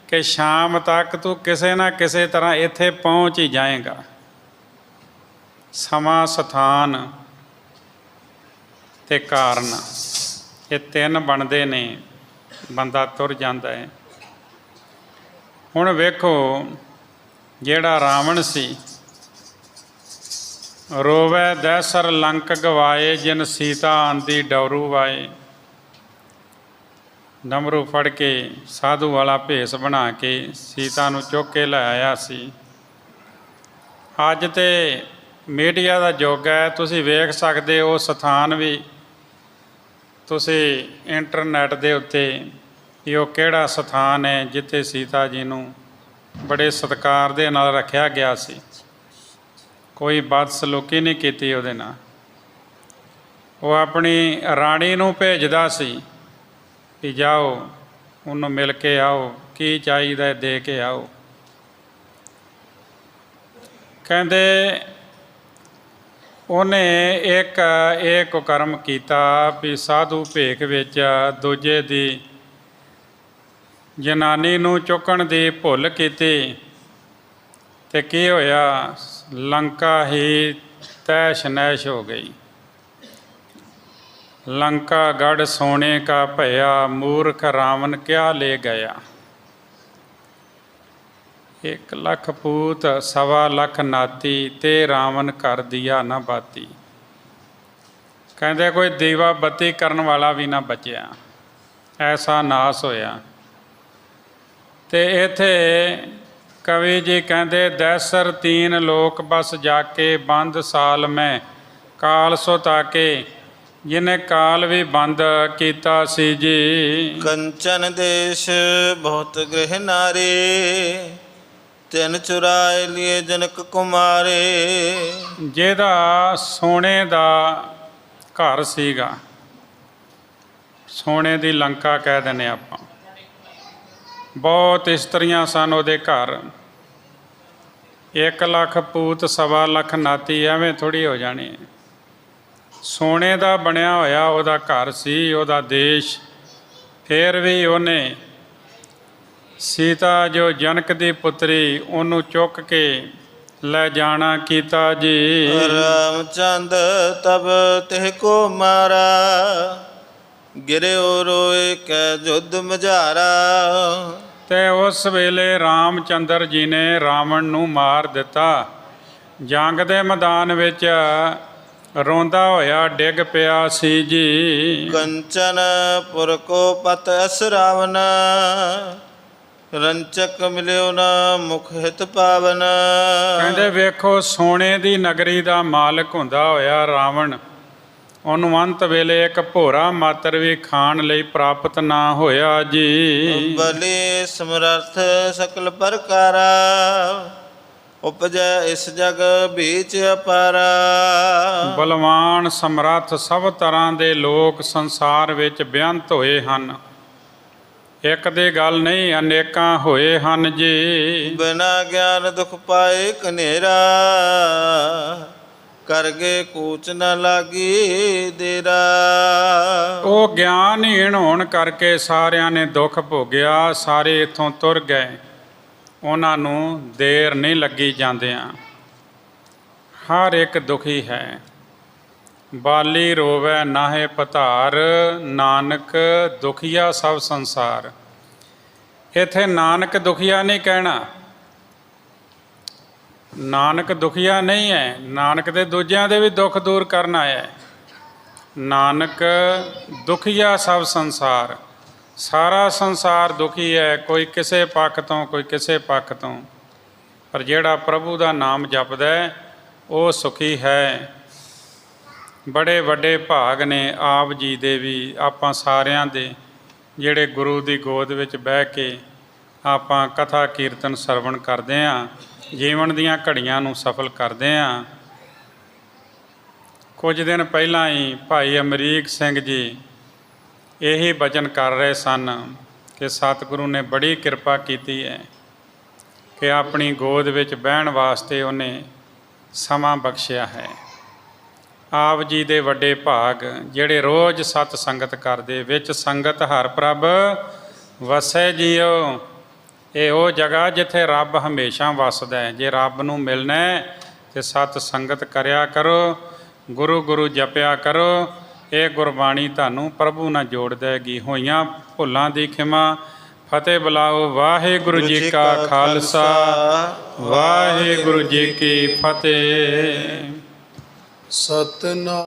ਕਿ ਸ਼ਾਮ ਤੱਕ ਤੂੰ ਕਿਸੇ ਨਾ ਕਿਸੇ ਤਰ੍ਹਾਂ ਇੱਥੇ ਪਹੁੰਚ ਹੀ ਜਾਏਗਾ। ਸਮਾਂ, ਸਥਾਨ ਅਤੇ ਕਾਰਨ, ਇਹ ਤਿੰਨ ਬਣਦੇ ਨੇ, ਬੰਦਾ ਤੁਰ ਜਾਂਦਾ ਹੈ। ਹੁਣ ਵੇਖੋ ਜਿਹੜਾ ਰਾਵਣ ਸੀ, ਰੋਵੈ ਦਹਿਸਰ ਲੰਕ ਗਵਾਏ, ਜਿਨ ਸੀਤਾ ਆਂਦੀ ਡੌਰੂ ਵਾਏ। ਡਮਰੂ ਫੜ ਕੇ ਸਾਧੂ ਵਾਲਾ ਭੇਸ ਬਣਾ ਕੇ ਸੀਤਾ ਨੂੰ ਚੁੱਕ ਕੇ ਲੈ ਆਇਆ ਸੀ। ਅੱਜ ਤਾਂ ਮੀਡੀਆ ਦਾ ਯੁੱਗ ਹੈ, ਤੁਸੀਂ ਵੇਖ ਸਕਦੇ ਹੋ ਸਥਾਨ ਵੀ, ਤੁਸੀਂ ਇੰਟਰਨੈਟ ਦੇ ਉੱਤੇ ਕਿ ਉਹ ਕਿਹੜਾ ਸਥਾਨ ਹੈ ਜਿੱਥੇ ਸੀਤਾ ਜੀ ਨੂੰ ਬੜੇ ਸਤਿਕਾਰ ਦੇ ਨਾਲ ਰੱਖਿਆ ਗਿਆ ਸੀ, ਕੋਈ ਬਦਸਲੂਕੀ ਨਹੀਂ ਕੀਤੀ ਉਹਦੇ ਨਾਲ। ਉਹ ਆਪਣੀ ਰਾਣੀ ਨੂੰ ਭੇਜਦਾ ਸੀ ਕਿ ਜਾਓ ਉਹਨੂੰ ਮਿਲ ਕੇ ਆਓ, ਕੀ ਚਾਹੀਦਾ ਦੇ ਕੇ ਆਓ। ਕਹਿੰਦੇ ਉਹਨੇ ਇੱਕ ਇਹ ਕੁਕਰਮ ਕੀਤਾ ਵੀ ਸਾਧੂ ਭੇਖ ਵਿੱਚ ਦੂਜੇ ਦੀ ਜਨਾਨੀ ਨੂੰ ਚੁੱਕਣ ਦੀ ਭੁੱਲ ਕੀਤੀ, ਅਤੇ ਕੀ ਹੋਇਆ, ਲੰਕਾ ਹੀ ਤੈਸ਼ ਨੈਸ਼ ਹੋ ਗਈ। लंका गढ़ सोने का भया, मूर्ख रावण क्या ले गया। 1 ਲੱਖ पूत 1.25 ਲੱਖ नाती, ते रावण कर दिया ना बाती। कहते कोई दीवा बत्ती करन वाला भी ना बचिया, ऐसा नाश होया। ते इत्थे कवि जी कहते दैसर 3 लोक बस जाके, बंद साल में काल सो ताके, ਜਿਹਨੇ ਕਾਲ ਵੀ ਬੰਦ ਕੀਤਾ ਸੀ ਜੀ। ਕੰਚਨ ਦੇਸ਼ ਬਹੁਤ ਗ੍ਰਹਿ ਨਾਰੇ, ਤਿਨ ਚੁਰਾਏ ਲਿਏ ਜਨਕ ਕੁਮਾਰੇ। ਜਿਹਦਾ ਸੋਨੇ ਦਾ ਘਰ ਸੀਗਾ, ਸੋਨੇ ਦੀ ਲੰਕਾ ਕਹਿ ਦਿੰਦੇ ਆਪਾਂ। ਬਹੁਤ ਇਸਤਰੀਆਂ ਸਨ ਉਹਦੇ ਘਰ। 1 ਲੱਖ ਪੂਤ, 1.25 ਲੱਖ ਨਾਤੀ, ਐਵੇਂ ਥੋੜ੍ਹੀ ਹੋ ਜਾਣੀ। ਸੋਨੇ ਦਾ ਬਣਿਆ ਹੋਇਆ ਉਹਦਾ ਘਰ ਸੀ, ਉਹਦਾ ਦੇਸ਼। ਫਿਰ ਵੀ ਉਹਨੇ ਸੀਤਾ ਜੋ ਜਨਕ ਦੀ ਪੁੱਤਰੀ, ਉਹਨੂੰ ਚੁੱਕ ਕੇ ਲੈ ਜਾਣਾ ਕੀਤਾ ਜੀ। ਰਾਮਚੰਦ ਤਬ ਤਿਹ ਕੋ ਮਾਰਾ, ਗਿਰਿਓ ਰੋਏ ਕੈ ਜੁਧ ਮਝਾਰਾ। ਤੇ ਉਸ ਵੇਲੇ ਰਾਮਚੰਦਰ ਜੀ ਨੇ ਰਾਵਣ ਨੂੰ ਮਾਰ ਦਿੱਤਾ। ਜੰਗ ਦੇ ਮੈਦਾਨ ਵਿੱਚ ਰੋਂਦਾ ਹੋਇਆ ਡਿੱਗ ਪਿਆ ਸੀ ਜੀ। ਕੰਚਨ ਪੁਰ ਕੋ ਪਤ ਅਸ ਰਾਵਨ, ਰੰਚਕ ਮਿਲਿਓ ਨਾ ਮੁਖ ਹਿਤ ਪਾਵਨ। ਕਹਿੰਦੇ ਵੇਖੋ, ਸੋਨੇ ਦੀ ਨਗਰੀ ਦਾ ਮਾਲਕ ਹੁੰਦਾ ਹੋਇਆ ਰਾਵਣ, ਉਹਨੂੰ ਅੰਤ ਵੇਲੇ ਇੱਕ ਭੋਰਾ ਮਾਤਰ ਵੀ ਖਾਣ ਲਈ ਪ੍ਰਾਪਤ ਨਾ ਹੋਇਆ ਜੀ। ਬਲੀ ਸਮਰੱਥ ਸਕਲ ਪ੍ਰਕਾਰਾ, ਉਪਜੈ ਇਸ ਜਗ ਬੀਚ ਅਪਾਰਾ। ਬਲਵਾਨ ਸਮਰੱਥ ਸਭ ਤਰ੍ਹਾਂ ਦੇ ਲੋਕ ਸੰਸਾਰ ਵਿੱਚ ਬੇਅੰਤ ਹੋਏ ਹਨ। ਇੱਕ ਦੀ ਗੱਲ ਨਹੀਂ, ਅਨੇਕਾਂ ਹੋਏ ਹਨ ਜੀ। ਬਿਨਾ ਗਿਆਨ ਦੁਖ ਪਾਏ ਕਨੇਰਾ, ਕਰਗੇ ਕੂਚ ਨ ਲਾਗੀ ਦੇਰਾ। ਉਹ ਗਿਆਨਹੀਣ ਹੋਣ ਕਰਕੇ ਸਾਰਿਆਂ ਨੇ ਦੁੱਖ ਭੋਗਿਆ, ਸਾਰੇ ਇੱਥੋਂ ਤੁਰ ਗਏ। ਉਹਨਾਂ ਨੂੰ ਦੇਰ ਨਹੀਂ ਲੱਗੀ ਜਾਂਦਿਆਂ। ਹਰ ਇੱਕ ਦੁਖੀ ਹੈ। ਬਾਲੀ ਰੋਵੈ ਨਾਹੇ ਪਧਾਰ, ਨਾਨਕ ਦੁਖੀਆ ਸਭ ਸੰਸਾਰ। ਇੱਥੇ ਨਾਨਕ ਦੁਖੀਆ ਨਹੀਂ ਕਹਿਣਾ। ਨਾਨਕ ਦੁਖੀਆ ਨਹੀਂ ਹੈ, ਨਾਨਕ ਦੇ ਦੂਜਿਆਂ ਦੇ ਵੀ ਦੁੱਖ ਦੂਰ ਕਰਨ ਆਇਆ ਹੈ। ਨਾਨਕ ਦੁਖੀਆ ਸਭ ਸੰਸਾਰ, ਸਾਰਾ ਸੰਸਾਰ ਦੁਖੀ ਹੈ, ਕੋਈ ਕਿਸੇ ਪੱਖ ਤੋਂ, ਕੋਈ ਕਿਸੇ ਪੱਖ ਤੋਂ। ਪਰ ਜਿਹੜਾ ਪ੍ਰਭੂ ਦਾ ਨਾਮ ਜਪਦਾ ਹੈ ਉਹ ਸੁਖੀ ਹੈ। ਬੜੇ ਵੱਡੇ ਭਾਗ ਨੇ ਆਪ ਜੀ ਦੇ ਵੀ, ਆਪਾਂ ਸਾਰਿਆਂ ਦੇ, ਜਿਹੜੇ ਗੁਰੂ ਦੀ ਗੋਦ ਵਿੱਚ ਬਹਿ ਕੇ ਆਪਾਂ ਕਥਾ ਕੀਰਤਨ ਸਰਵਣ ਕਰਦੇ ਹਾਂ, ਜੀਵਨ ਦੀਆਂ ਘੜੀਆਂ ਨੂੰ ਸਫਲ ਕਰਦੇ ਹਾਂ। ਕੁਝ ਦਿਨ ਪਹਿਲਾਂ ਹੀ ਭਾਈ ਅਮਰੀਕ ਸਿੰਘ ਜੀ ਇਹੀ ਬਚਨ ਕਰ ਰਹੇ ਸਨ ਕਿ ਸਤਿਗੁਰੂ ਨੇ ਬੜੀ ਕਿਰਪਾ ਕੀਤੀ ਹੈ ਕਿ ਆਪਣੀ ਗੋਦ ਵਿੱਚ ਬਹਿਣ ਵਾਸਤੇ ਉਹਨੇ ਸਮਾਂ ਬਖਸ਼ਿਆ ਹੈ। ਆਪ ਜੀ ਦੇ ਵੱਡੇ ਭਾਗ ਜਿਹੜੇ ਰੋਜ਼ ਸਤ ਸੰਗਤ ਕਰਦੇ, ਵਿੱਚ ਸੰਗਤ ਹਰ ਪ੍ਰਭ ਵਸੈ ਜੀਓ। ਇਹ ਉਹ ਜਗ੍ਹਾ ਜਿੱਥੇ ਰੱਬ ਹਮੇਸ਼ਾ ਵਸਦਾ ਹੈ। ਜੇ ਰੱਬ ਨੂੰ ਮਿਲਣਾ ਤੇ ਸਤ ਸੰਗਤ ਕਰਿਆ ਕਰੋ, ਗੁਰੂ ਗੁਰੂ ਜਪਿਆ ਕਰੋ। ਇਹ ਗੁਰਬਾਣੀ ਤੁਹਾਨੂੰ ਪ੍ਰਭੂ ਨਾਲ ਜੋੜ ਦੇਗੀ। ਹੋਈਆਂ ਭੁੱਲਾਂ ਦੀ ਖਿਮਾ। ਫਤਿਹ ਬੁਲਾਓ। ਵਾਹਿਗੁਰੂ ਜੀ ਕਾ ਖਾਲਸਾ, ਵਾਹਿਗੁਰੂ ਜੀ ਕੀ ਫਤਿਹ। ਸਤਿਨਾਮ।